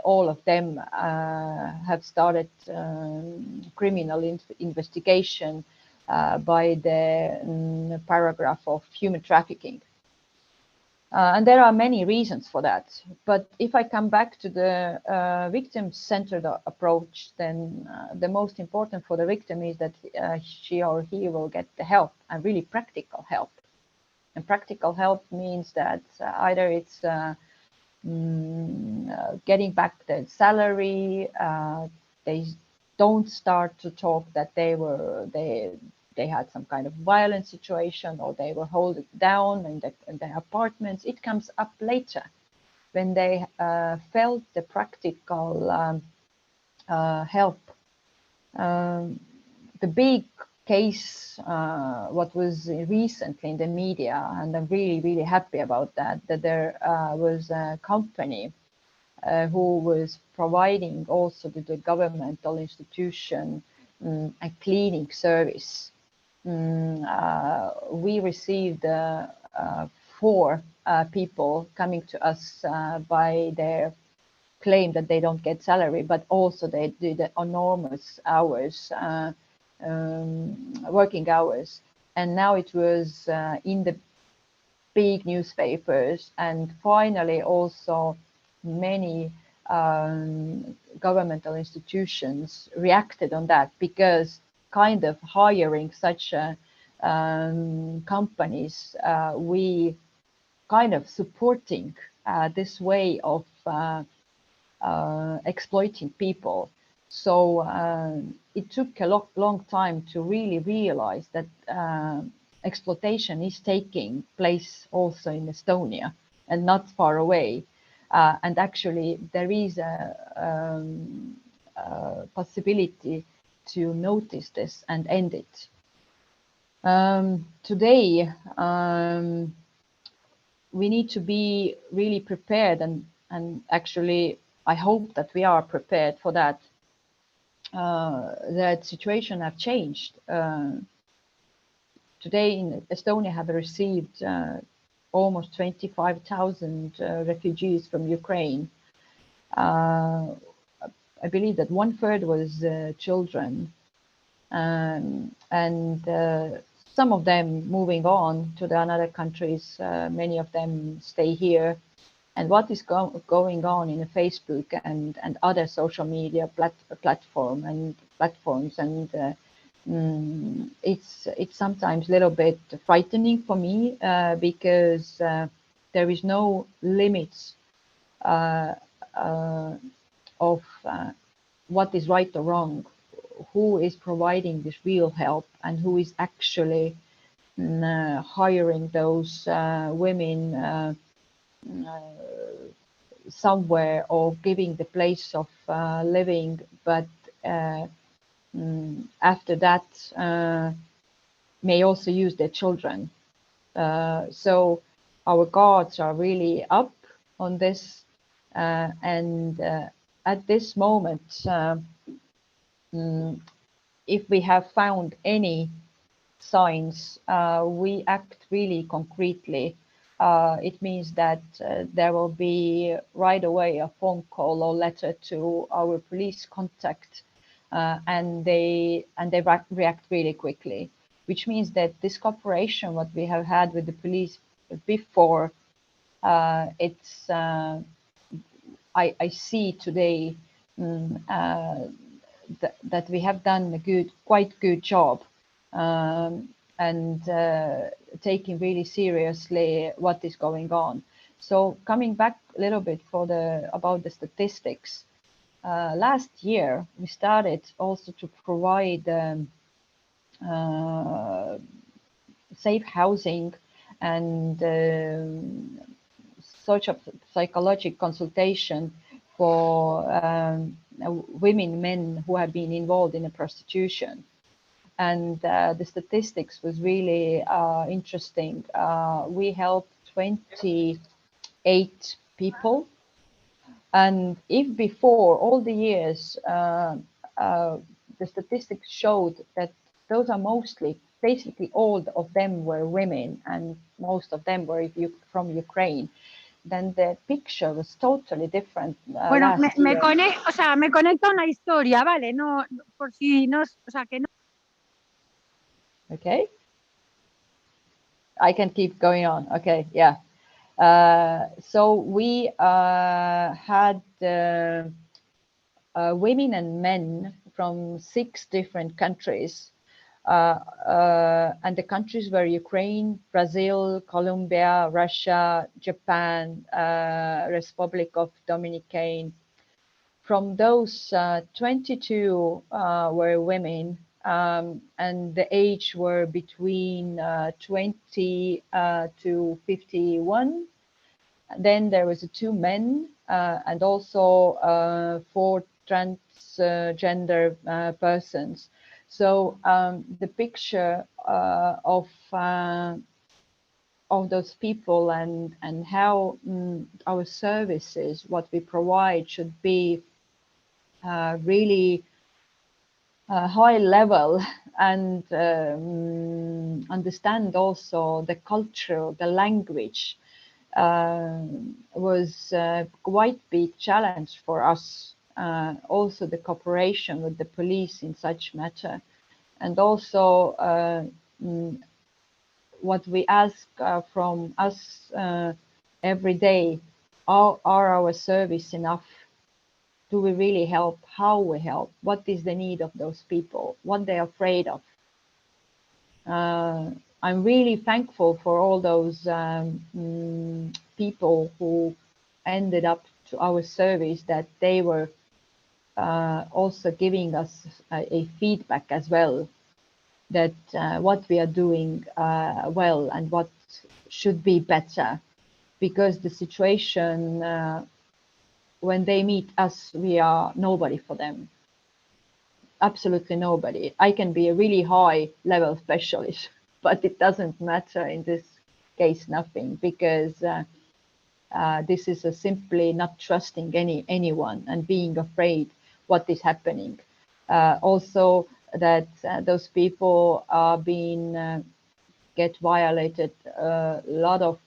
all of them have started criminal investigation by the paragraph of human trafficking. And there are many reasons for that. But if I come back to the victim-centered approach, then the most important for the victim is that she or he will get the help, and really practical help. And practical help means that either it's getting back their salary, they don't start to talk that they had some kind of violent situation, or they were held down in their apartments. It comes up later when they felt the practical help. The big case, what was recently in the media, and I'm really, really happy about that there was a company who was providing also to the governmental institution a cleaning service. We received 4 people coming to us by their claim that they don't get salary, but also they did enormous hours, working hours. And now it was in the big newspapers, and finally also many governmental institutions reacted on that, because kind of hiring such companies, we kind of supporting this way of exploiting people. So it took a long time to really realize that exploitation is taking place also in Estonia and not far away. And actually there is a possibility to notice this and end it. Today, we need to be really prepared, and actually I hope that we are prepared for that. That situation have changed. Today in Estonia have received almost 25,000 refugees from Ukraine. I believe that 1/3 was children, and some of them moving on to the other countries. Many of them stay here. And what is going on in the Facebook and other social media platforms, and it's sometimes a little bit frightening for me, because there is no limits of what is right or wrong, who is providing this real help, and who is actually hiring those women somewhere, or giving the place of living, but after that may also use their children. So our guards are really up on this, and at this moment, if we have found any signs, we act really concretely. It means that there will be right away a phone call or letter to our police contact, and they react really quickly, which means that this cooperation what we have had with the police before, it's I see today that we have done a quite good job, and taking really seriously what is going on. So coming back a little bit about the statistics, last year we started also to provide safe housing and social psychological consultation for women, men who have been involved in prostitution. And the statistics was really interesting. We helped 28 people. And if before all the years, the statistics showed that those are basically all of them were women, and most of them were from Ukraine, then the picture was totally different. Bueno, me conecta una historia, ¿vale? No, por si no, o sea, que no. Okay. I can keep going on. Okay, yeah. So we had women and men from 6 different countries. And the countries were Ukraine, Brazil, Colombia, Russia, Japan, Republic of Dominican. From those 22 were women, and the age were between 20 to 51. Then there was 2 men and also 4 transgender persons. So the picture of those people and how our services, what we provide, should be really high level, and understand also the culture, the language, was quite big challenge for us. Also the cooperation with the police in such matter, and also what we ask from us every day, are our service enough? Do we really help? How we help? What is the need of those people? What they're afraid of? I'm really thankful for all those people who ended up to our service, that they were also giving us a feedback as well, that what we are doing well and what should be better, because the situation when they meet us, we are nobody for them. Absolutely nobody. I can be a really high level specialist, but it doesn't matter in this case, nothing, because this is simply not trusting anyone and being afraid what is happening. Also that those people are being get violated a lot of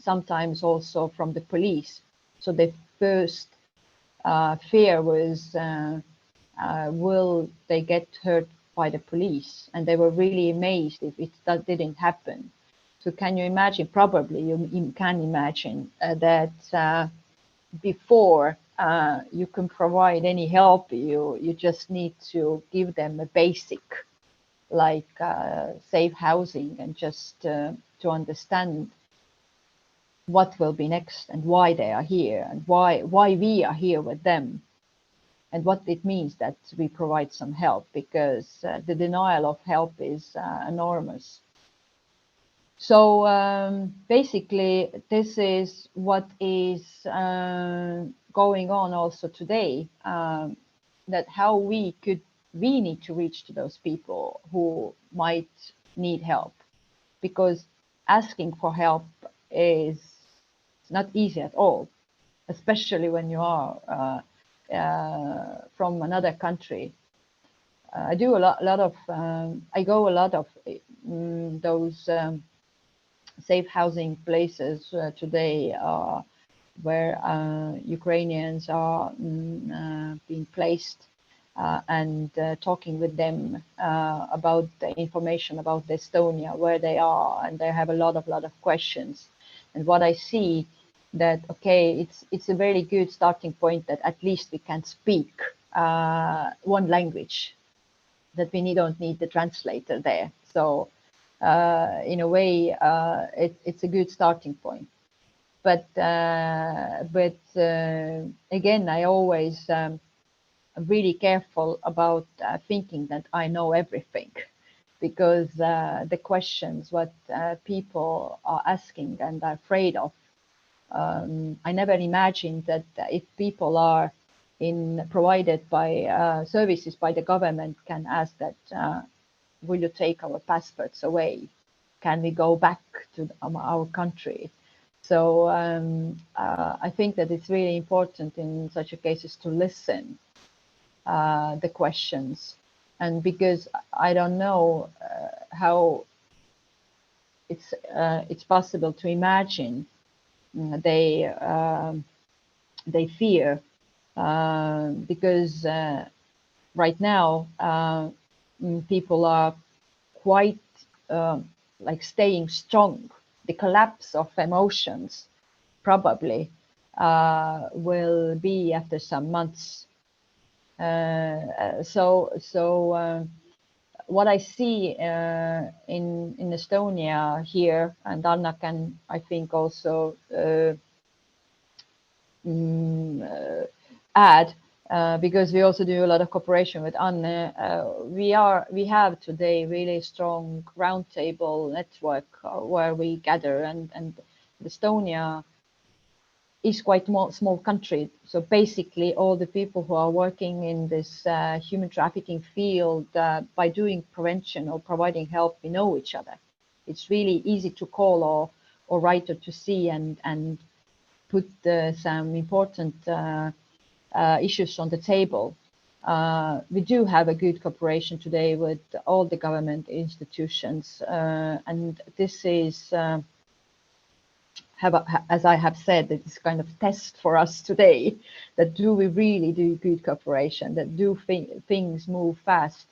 sometimes also from the police. So the first fear was, will they get hurt by the police? And they were really amazed if that didn't happen. So can you imagine, probably you can imagine that before you can provide any help, you just need to give them a basic, like safe housing, and just to understand what will be next and why they are here and why we are here with them, and what it means that we provide some help, because the denial of help is enormous. So basically, this is what is going on also today, that how we need to reach to those people who might need help, because asking for help is not easy at all, especially when you are from another country. I do a lot of I go a lot of those safe housing places today, where Ukrainians are being placed, and talking with them about the information about Estonia, where they are, and they have a lot of questions. And what I see, that okay, it's a very good starting point, that at least we can speak one language, that we don't need the translator there. So in a way, it's a good starting point. But again, I always really careful about thinking that I know everything, because the questions what people are asking and are afraid of, I never imagined that if people are provided by services by the government, can ask that, will you take our passports away? Can we go back to our country? So I think that it's really important in such a cases to listen the questions, and because I don't know how it's possible to imagine they fear, because right now people are quite like staying strong, the collapse of emotions probably will be after some months. What I see in Estonia here, and Anna can, I think, also add, because we also do a lot of cooperation with Anne. We have today really strong roundtable network where we gather, and Estonia is quite a small country. So basically all the people who are working in this human trafficking field, by doing prevention or providing help, we know each other. It's really easy to call or write or to see and put some important issues on the table. We do have a good cooperation today with all the government institutions, and this is as I have said, it is kind of test for us today, that do we really do good cooperation, that do things move fast.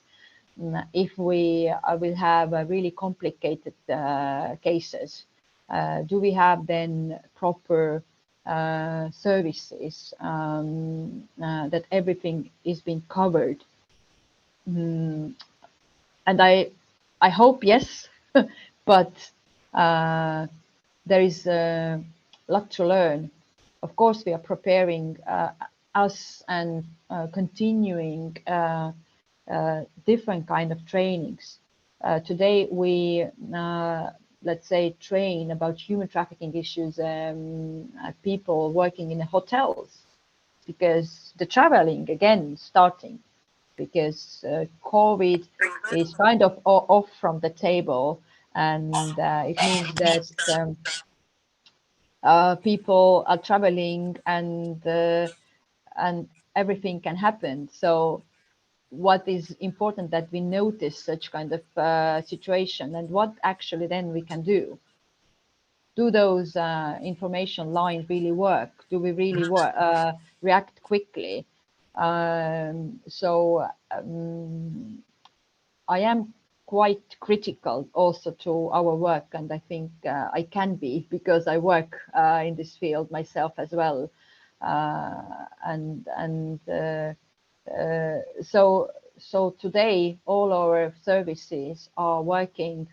If we will have really complicated cases, do we have then proper services, that everything is being covered? And I hope yes, but there is a lot to learn. Of course, we are preparing us and continuing different kind of trainings. Today, we, let's say, train about human trafficking issues people working in hotels, because the traveling again starting, because COVID is kind of off from the table. And it means that people are traveling and everything can happen. So what is important that we notice such kind of situation, and what actually then we can do. Do those information lines really work? Do we really react quickly? I am quite critical also to our work, and I think I can be, because I work in this field myself as well. So today all our services are working.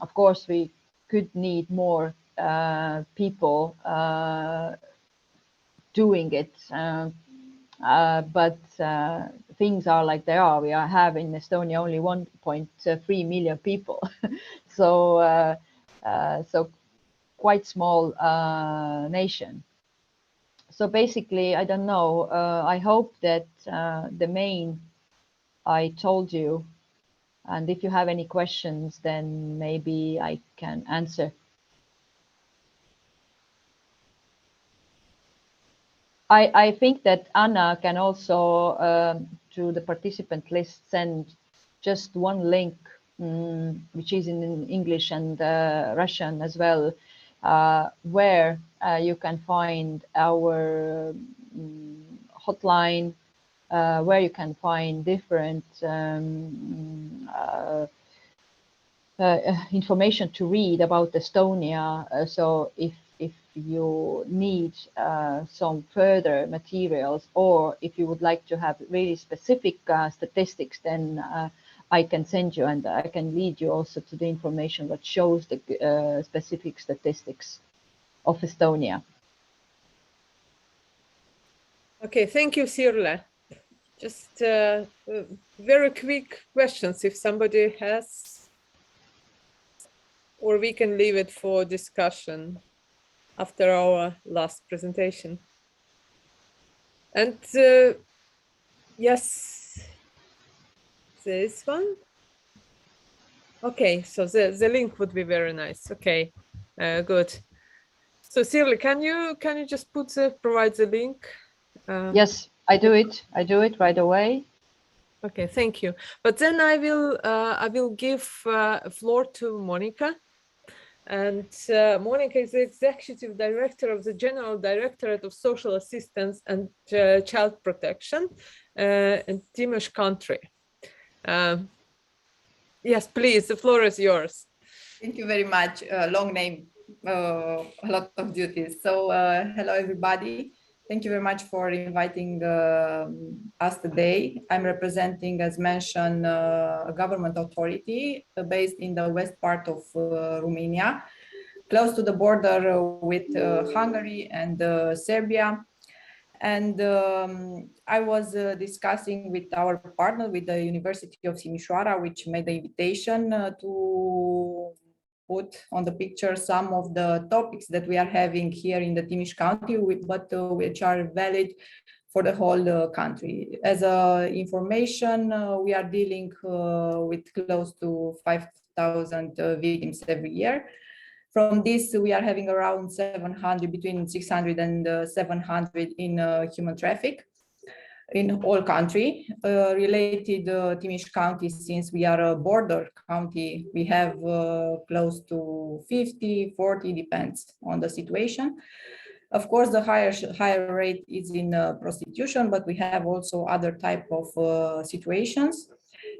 Of course, we could need more people doing it, but things are like they are. We have in Estonia only 1.3 million people, so quite small nation. So basically, I don't know. I hope that the main I told you, and if you have any questions, then maybe I can answer. I think that Anna can also, to the participant list, send just one link, which is in English and Russian as well, where you can find our hotline, where you can find different information to read about Estonia. So if you need some further materials, or if you would like to have really specific statistics, then I can send you, and I can lead you also to the information that shows the specific statistics of Estonia. Okay, thank you, Sirle. Just very quick questions if somebody has, or we can leave it for discussion after our last presentation. And yes, this one. Okay, so the link would be very nice. Okay, good. So Sirle, can you just provide the link? Yes, I do it. I do it right away. Okay, thank you. But then I will give floor to Monica. And Monica is the Executive Director of the General Directorate of Social Assistance and Child Protection in Timosh country. Yes, please, the floor is yours. Thank you very much. Long name, a lot of duties. So hello, everybody. Thank you very much for inviting us today. I'm representing, as mentioned, a government authority based in the west part of Romania, close to the border with Hungary and Serbia. And I was discussing with our partner, with the University of Timișoara, which made the invitation to put on the picture some of the topics that we are having here in the Timiș County, but which are valid for the whole country. As information, we are dealing with close to 5,000 victims every year. From this, we are having around 700, between 600 and 700 in human traffic in all country. Related Timiș County, since we are a border county, we have close to 50, 40, depends on the situation. Of course, the higher rate is in prostitution, but we have also other type of situations.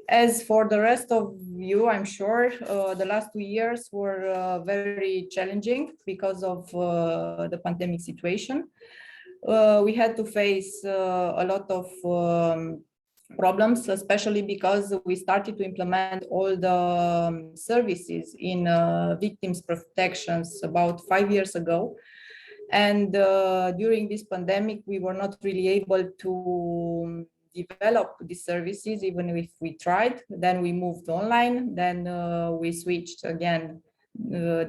As for the rest of you, I'm sure the last 2 years were very challenging because of the pandemic situation. We had to face a lot of problems, especially because we started to implement all the services in victims protections about 5 years ago. And during this pandemic, we were not really able to develop these services, even if we tried. Then we moved online, then we switched again,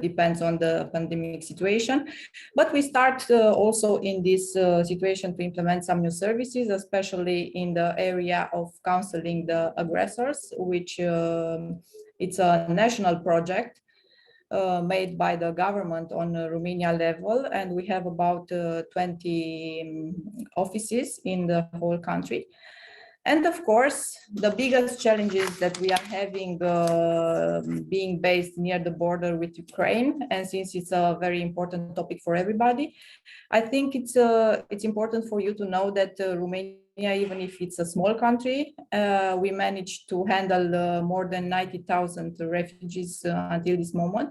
depends on the pandemic situation. But we start also in this situation to implement some new services, especially in the area of counseling the aggressors, which it's a national project made by the government on Romania level, and we have about 20 offices in the whole country. And of course, the biggest challenges that we are having being based near the border with Ukraine, and since it's a very important topic for everybody, I think it's important for you to know that Romania, even if it's a small country, we managed to handle more than 90,000 refugees until this moment.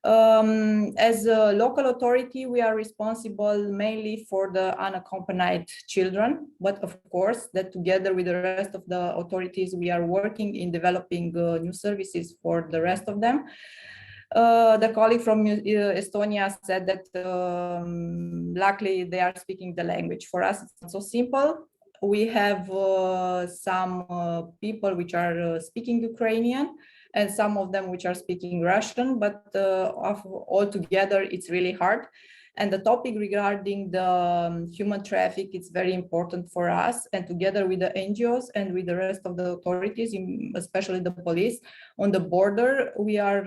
As a local authority, we are responsible mainly for the unaccompanied children, but of course that together with the rest of the authorities, we are working in developing new services for the rest of them. The colleague from Estonia said that luckily they are speaking the language. For us, it's not so simple. We have some people which are speaking Ukrainian, and some of them which are speaking Russian, but altogether it's really hard. And the topic regarding the human traffic, it's very important for us, and together with the NGOs and with the rest of the authorities, especially the police on the border, we are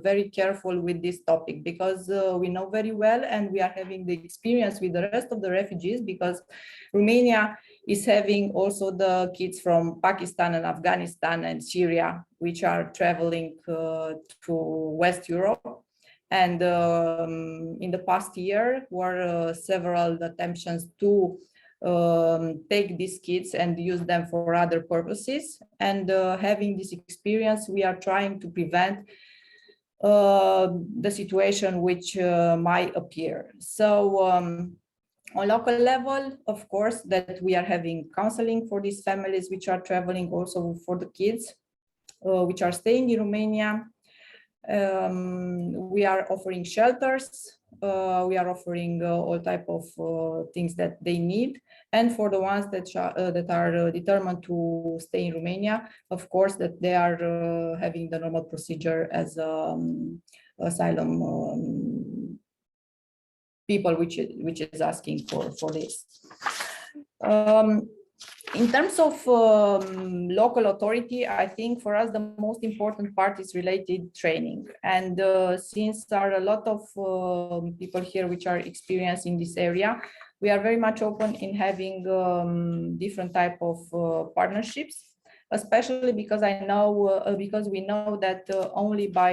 very careful with this topic, because we know very well and we are having the experience with the rest of the refugees, because Romania is having also the kids from Pakistan and Afghanistan and Syria, which are traveling to West Europe. And in the past year were several attempts to take these kids and use them for other purposes. And having this experience, we are trying to prevent the situation which might appear. So on local level, of course, that we are having counseling for these families which are traveling, also for the kids which are staying in Romania. We are offering shelters, we are offering all type of things that they need. And for the ones that are determined to stay in Romania, of course, that they are having the normal procedure as asylum people which is asking for this. In terms of local authority, I think for us the most important part is related training. And since there are a lot of people here which are experienced in this area, we are very much open in having different type of partnerships, especially because because we know that only by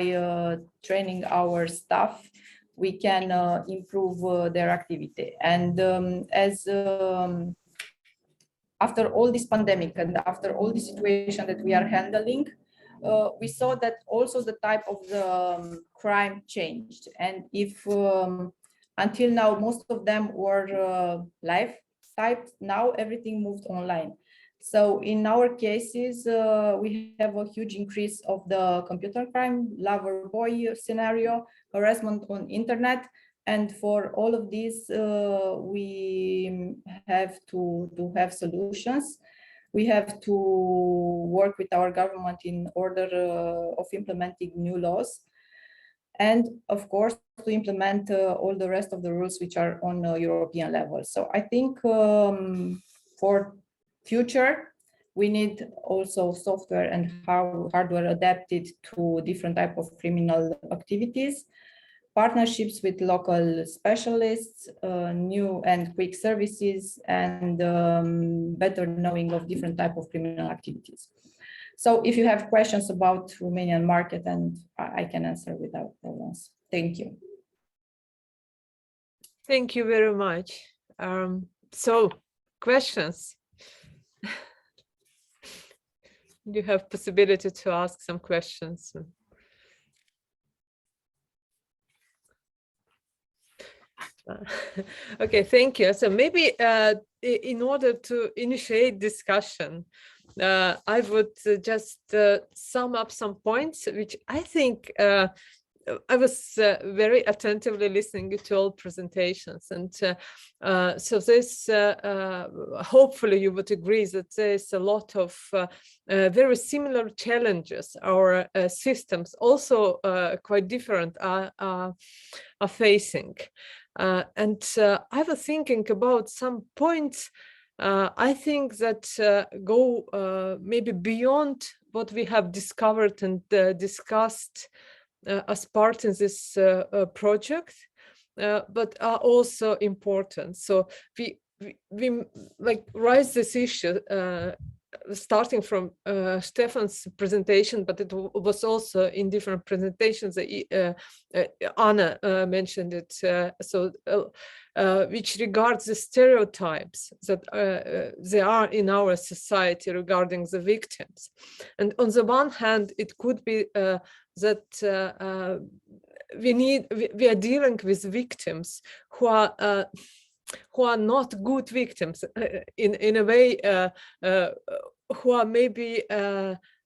training our staff we can improve their activity. And after all this pandemic and after all the situation that we are handling, we saw that also the type of the crime changed. And if until now, most of them were live typed, now everything moved online. So in our cases, we have a huge increase of the computer crime, lover boy scenario, harassment on internet. And for all of these, we have to have solutions. We have to work with our government in order of implementing new laws. And of course, to implement all the rest of the rules which are on a European level. So I think for future, we need also software and hardware adapted to different type of criminal activities, partnerships with local specialists, new and quick services, and better knowing of different type of criminal activities. So if you have questions about Romanian market, and I can answer without problems. Thank you. Thank you very much. So questions? You have possibility to ask some questions. Okay, thank you. So maybe in order to initiate discussion, I would just sum up some points, which I think I was very attentively listening to all presentations. And so this, hopefully you would agree that there's a lot of very similar challenges our systems, also quite different, are facing. And I was thinking about some points I think that go maybe beyond what we have discovered and discussed as part in this project, but are also important. So we like raise this issue starting from Stephan's presentation, but it was also in different presentations. Anna mentioned it, which regards the stereotypes that there are in our society regarding the victims. And on the one hand, it could be that we are dealing with victims who are not good victims, in a way, who are maybe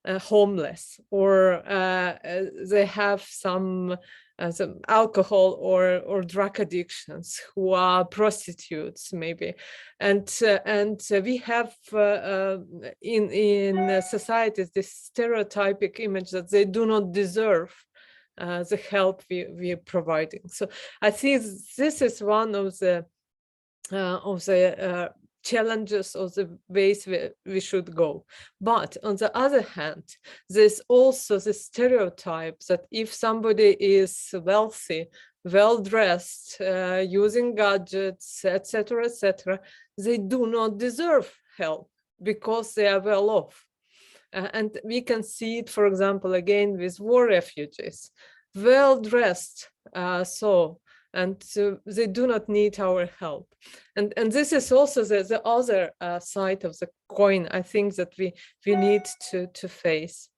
homeless, or they have some alcohol or drug addictions, who are prostitutes maybe, and we have in societies this stereotypic image that they do not deserve the help we are providing. So I think this is one of the challenges or the ways we should go. But on the other hand, there's also the stereotype that if somebody is wealthy, well-dressed, using gadgets, etc., they do not deserve help because they are well off. And we can see it, for example, again with war refugees, well-dressed, and they do not need our help. And this is also the other side of the coin, I think, that we need to face.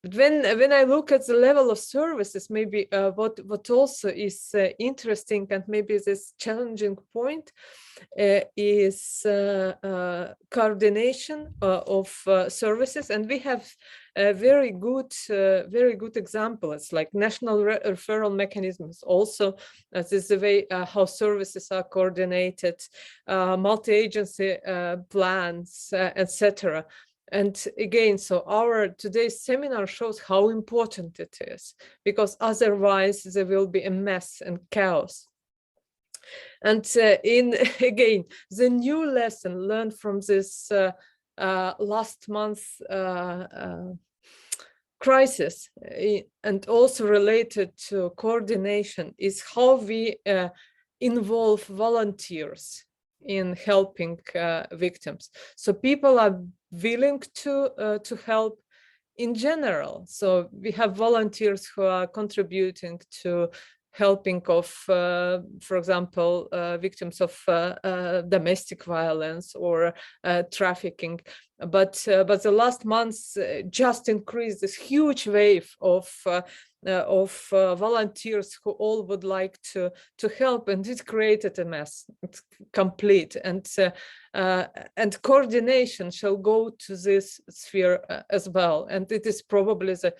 But when I look at the level of services, maybe what also is interesting, and maybe this challenging point, is coordination of services. And we have very good examples, like national referral mechanisms. Also, this is the way how services are coordinated, multi-agency plans, etc. And again, so our today's seminar shows how important it is, because otherwise there will be a mess and chaos. And again, the new lesson learned from this last month crisis, and also related to coordination, is how we involve volunteers in helping victims. So people are willing to help in general. So we have volunteers who are contributing to helping of, for example, victims of domestic violence or trafficking. But the last months just increased this huge wave of volunteers who all would like to help, and it created a mess. It's complete, and coordination shall go to this sphere as well, and it is probably the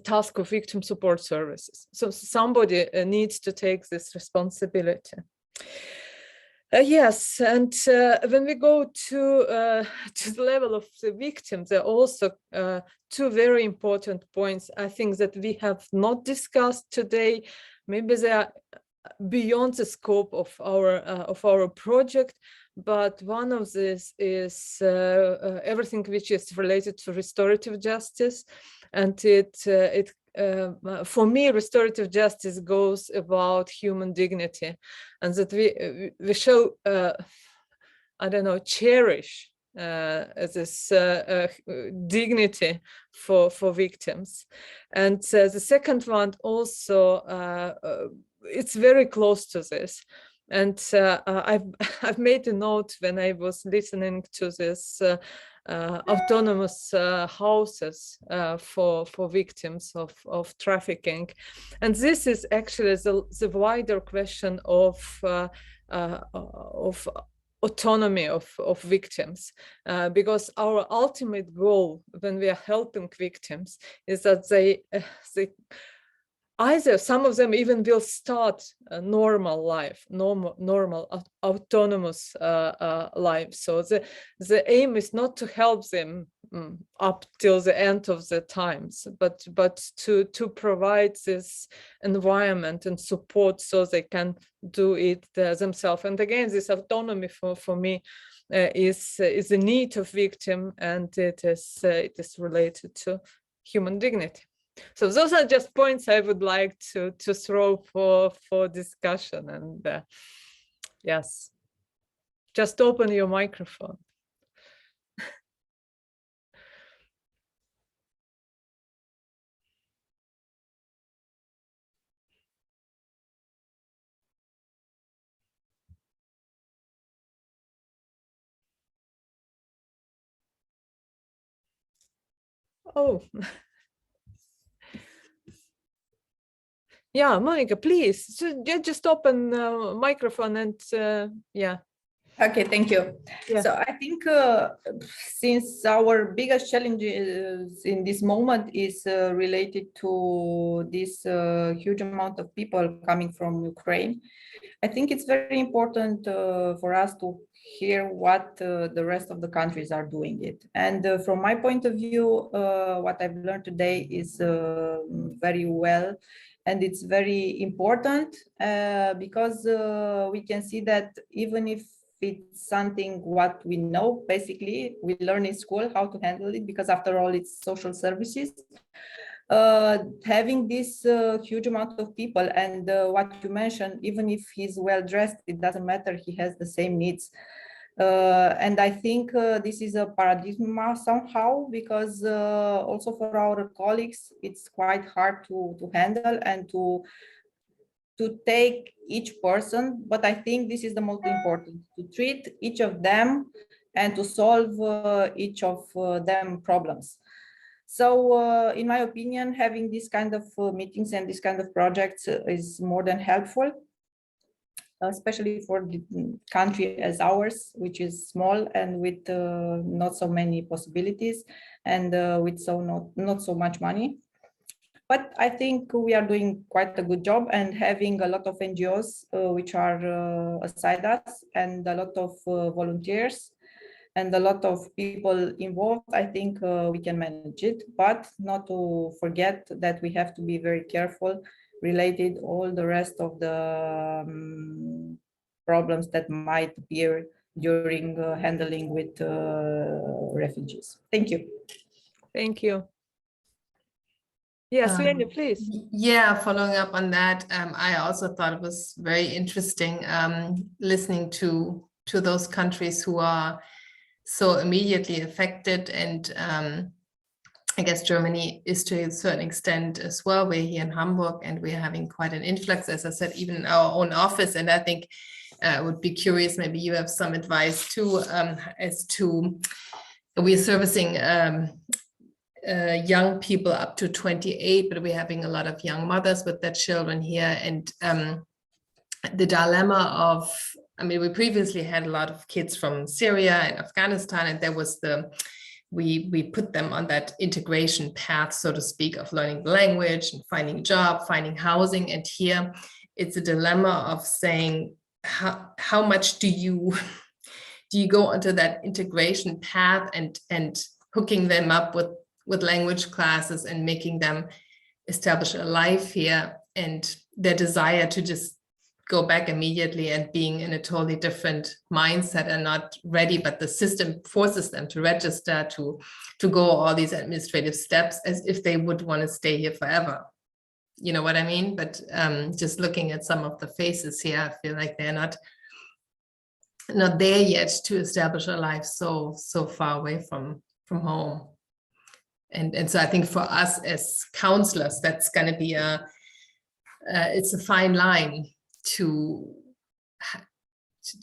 task of victim support services. So somebody needs to take this responsibility. Yes, and when we go to the level of the victims, there are also two very important points, I think, that we have not discussed today. Maybe they are beyond the scope of our project, but one of this is everything which is related to restorative justice, and for me, restorative justice goes about human dignity, and that we shall, I don't know, cherish this dignity for victims. And the second one also, it's very close to this. And I've made a note when I was listening to this autonomous houses for victims of trafficking, and this is actually the wider question of autonomy of victims, because our ultimate goal when we are helping victims is that they either some of them even will start a normal life, normal autonomous life. So the aim is not to help them up till the end of their times, but to provide this environment and support so they can do it themselves. And again, this autonomy for me is the need of victim, and it is related to human dignity. So those are just points I would like to throw for discussion. And yes, just open your microphone. Oh. Yeah, Monica, please. So just open microphone and yeah. Okay, thank you. Yeah. So I think since our biggest challenges in this moment is related to this huge amount of people coming from Ukraine, I think it's very important for us to hear what the rest of the countries are doing it. And from my point of view, what I've learned today is very well. And it's very important because we can see that even if it's something what we know, basically, we learn in school how to handle it, because after all, it's social services. Having this huge amount of people, and what you mentioned, even if he's well dressed, it doesn't matter, he has the same needs. And I think this is a paradigm somehow, because also for our colleagues, it's quite hard to handle and to take each person. But I think this is the most important, to treat each of them and to solve each of them problems. So in my opinion, having this kind of meetings and this kind of projects is more than helpful, especially for the country as ours, which is small and with not so many possibilities, and with not so much money. But I think we are doing quite a good job, and having a lot of NGOs which are aside us, and a lot of volunteers and a lot of people involved, I think we can manage it. But not to forget that we have to be very careful related all the rest of the problems that might appear during handling with refugees. Thank you. Thank you. Yes, Lena, please. Yeah, following up on that, I also thought it was very interesting listening to those countries who are so immediately affected, and I guess Germany is to a certain extent as well. We're here in Hamburg and we're having quite an influx, as I said, even in our own office. And I think I would be curious, maybe you have some advice too, as to, we're servicing young people up to 28, but we're having a lot of young mothers with their children here. And the dilemma of, I mean, we previously had a lot of kids from Syria and Afghanistan, and there was we put them on that integration path, so to speak, of learning the language and finding a job, finding housing. And here it's a dilemma of saying, how much do you go onto that integration path and hooking them up with language classes and making them establish a life here, and their desire to just go back immediately and being in a totally different mindset and not ready, but the system forces them to register, to go all these administrative steps as if they would want to stay here forever. You know what I mean? But just looking at some of the faces here, I feel like they're not there yet to establish a life so far away from home. And so I think for us as counselors, that's going to be it's a fine line to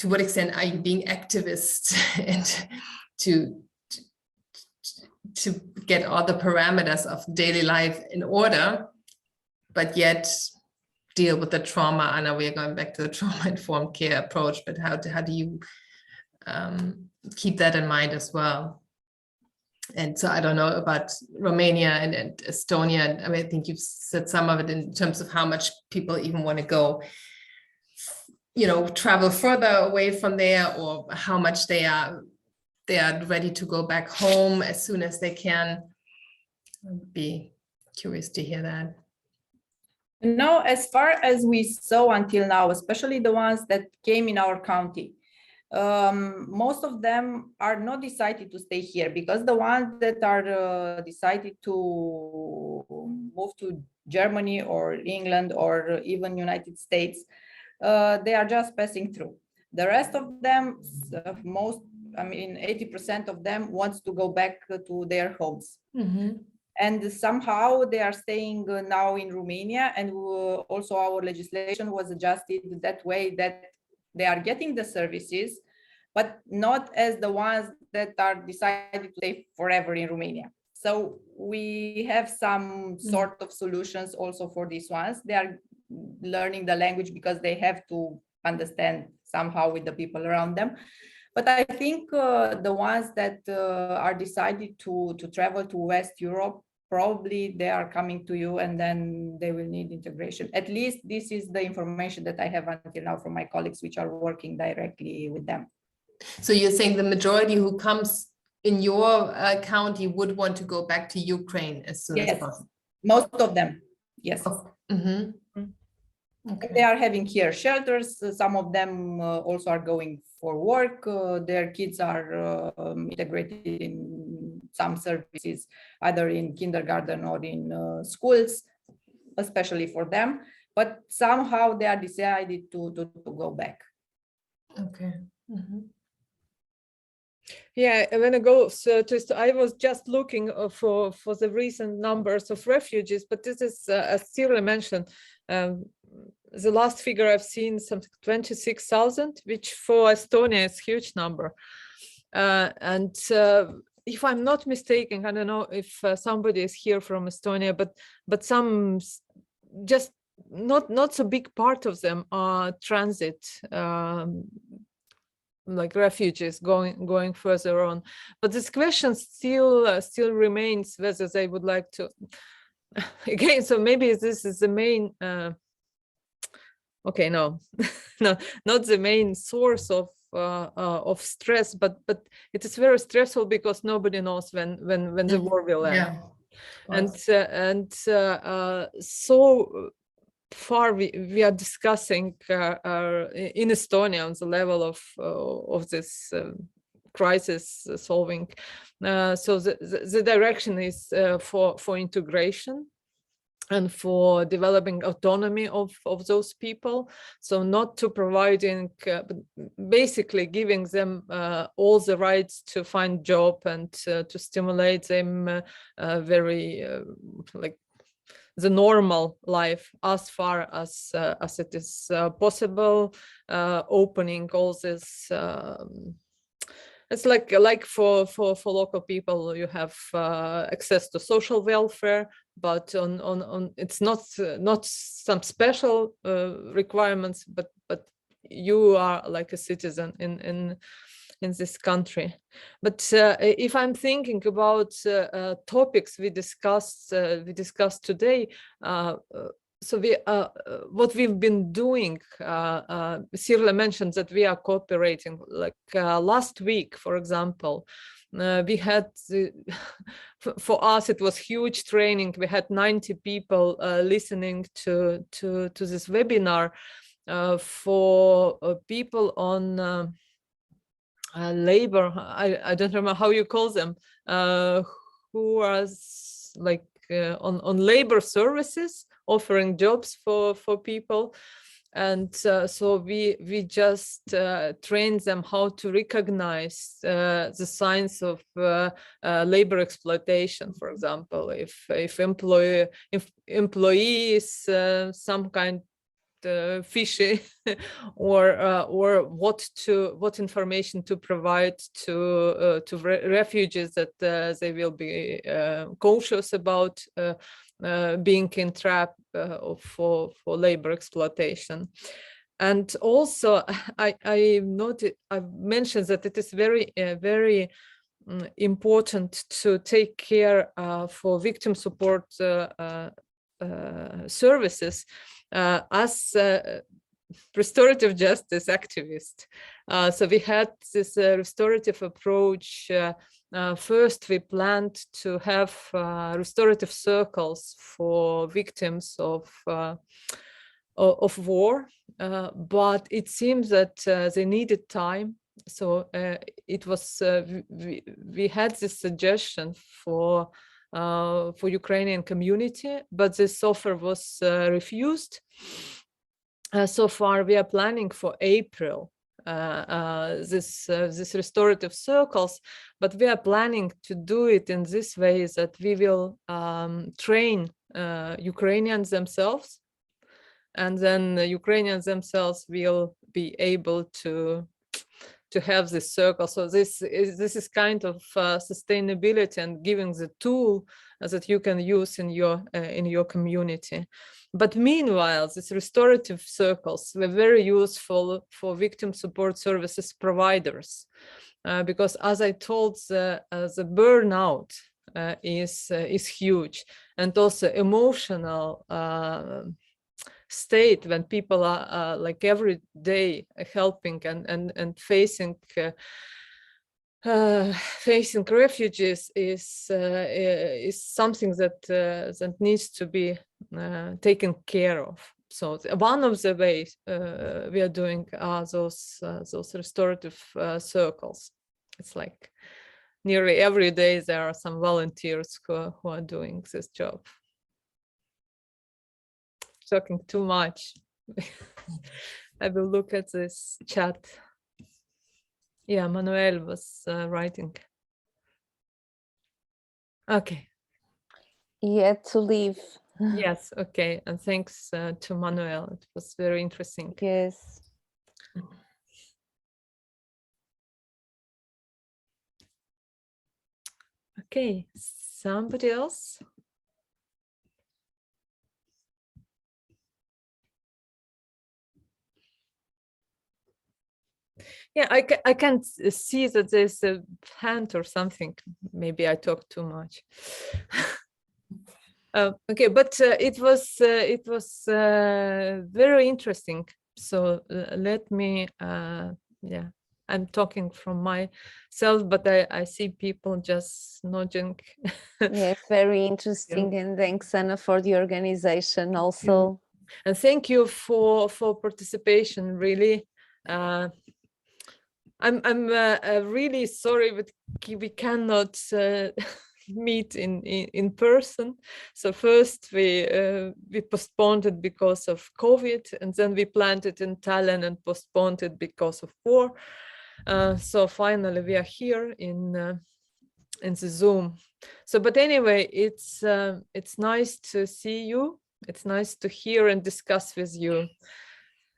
what extent are you being activists and to get all the parameters of daily life in order, but yet deal with the trauma. I know we're going back to the trauma-informed care approach, but how do you keep that in mind as well? And so I don't know about Romania and Estonia. I mean, I think you've said some of it in terms of how much people even want to go, travel further away from there, or how much they are ready to go back home as soon as they can. I'd be curious to hear that. No, as far as we saw until now, especially the ones that came in our county, most of them are not decided to stay here, because the ones that are decided to move to Germany or England or even United States, they are just passing through. The rest of them, 80% of them wants to go back to their homes. Mm-hmm. And somehow they are staying now in Romania, and also our legislation was adjusted that way that they are getting the services, but not as the ones that are decided to stay forever in Romania. So we have some sort of solutions also for these ones. They are learning the language because they have to understand somehow with the people around them. But I think the ones that are decided to travel to West Europe, probably they are coming to you and then they will need integration. At least this is the information that I have until now from my colleagues, which are working directly with them. So you're saying the majority who comes in your county would want to go back to Ukraine as soon as possible? Most of them, yes. Oh. Mm-hmm. Okay. They are having here shelters. Some of them also are going for work. Their kids are integrated in some services, either in kindergarten or in schools, especially for them. But somehow they are decided to go back. Okay. Mm-hmm. Yeah, when I go I was just looking for the recent numbers of refugees, but this is, as Cyril mentioned, the last figure I've seen, something 26,000, which for Estonia is a huge number. And if I'm not mistaken, I don't know if somebody is here from Estonia, but some just not so big part of them are transit, like refugees going further on. But this question still remains whether they would like to again. So maybe this is the main. Okay, no, no, not the main source of stress, but it is very stressful because nobody knows when the war will end. Yeah. And so far we are discussing in Estonia on the level of this crisis solving. So the direction is for integration. and for developing autonomy of those people. So not to providing, but basically giving them all the rights to find job and to stimulate them very like the normal life as far as it is possible, opening all this. It's like for local people, you have access to social welfare, but on it's not some special requirements, but you are like a citizen in this country. But if I'm thinking about topics we discussed today, so what we've been doing, Sirle mentioned that we are cooperating. Like last week, for example, we had, for us, it was huge training. We had 90 people listening to this webinar for people on labor. I don't remember how you call them, who was like on labor services, offering jobs for people. And so we just trained them how to recognize the signs of labor exploitation. For example, if employee is some kind fishy, or what information to provide to refugees that they will be cautious about being entrapped for labor exploitation. And also, I mentioned that it is very important to take care for victim support services as restorative justice activist. So we had this restorative approach. First, we planned to have restorative circles for victims of war, but it seems that they needed time. So it was we had this suggestion for Ukrainian community, but this offer was refused. So far, we are planning for April this restorative circles, but we are planning to do it in this way that we will train Ukrainians themselves, and then the Ukrainians themselves will be able to have this circle. So this is kind of sustainability and giving the tool that you can use in your community. But meanwhile, these restorative circles were very useful for victim support services providers, because as I told, the burnout is huge, and also emotional state when people are like every day helping and facing refugees is something that needs to be taken care of. So one of the ways we are doing are those restorative circles. It's like nearly every day there are some volunteers who are doing this job. Talking too much. I will look at this chat. Yeah, Manuel was writing. Okay. Yet to leave. Yes, okay. And thanks to Manuel. It was very interesting. Yes. Okay, somebody else? Yeah, I can see that there's a hand or something. Maybe I talked too much. Okay, but it was very interesting. So let me, yeah, I'm talking from myself, but I see people just nodding. Yes, very interesting, and thanks, Anna, for the organization also. And thank you for participation. Really. I'm really sorry, but we cannot meet in person. So first we postponed it because of COVID, and then we planned it in Tallinn and postponed it because of war. So finally we are here in the Zoom. So, but anyway, it's nice to see you. It's nice to hear and discuss with you.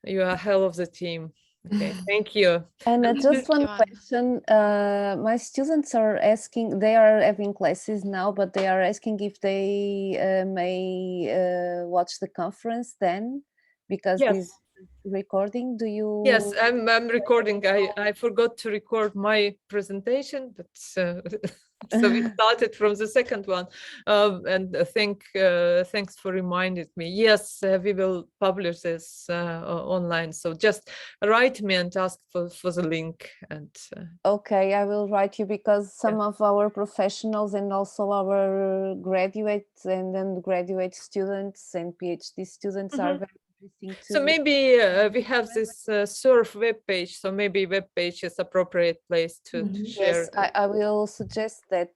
You are hell of the team. Okay, thank you. And just one question. My students are asking, they are having classes now, but they are asking if they may watch the conference then, because Yes. this recording, do you? Yes, I'm recording. I forgot to record my presentation, but so we started from the second one. And thanks for reminding me. Yes, we will publish this online. So just write me and ask for the link. And Okay, I will write you, because some of our professionals and also our graduates and undergraduate students and PhD students are very interesting too. so maybe we have this SERV webpage. So maybe webpage is appropriate place to share. Yes, I will suggest that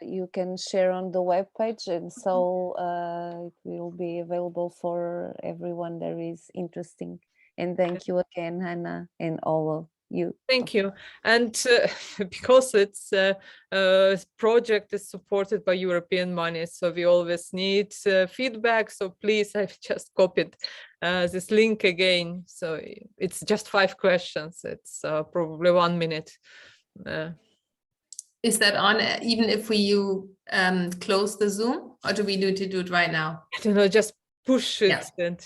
you can share on the webpage, and so it will be available for everyone that is interesting. And thank you again, Hannah, and all of you. Thank you. And because it's project is supported by European money, so we always need feedback. So please, I've just copied this link again. So it's just 5 questions. It's probably 1 minute. Is that on even if you close the Zoom, or do we need to do it right now? I don't know, just push it. Yeah. And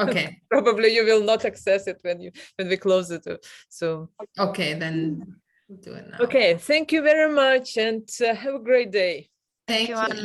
Okay. probably you will not access it when we close it. So okay, then we'll do it now. Okay, thank you very much, and have a great day. Thank you.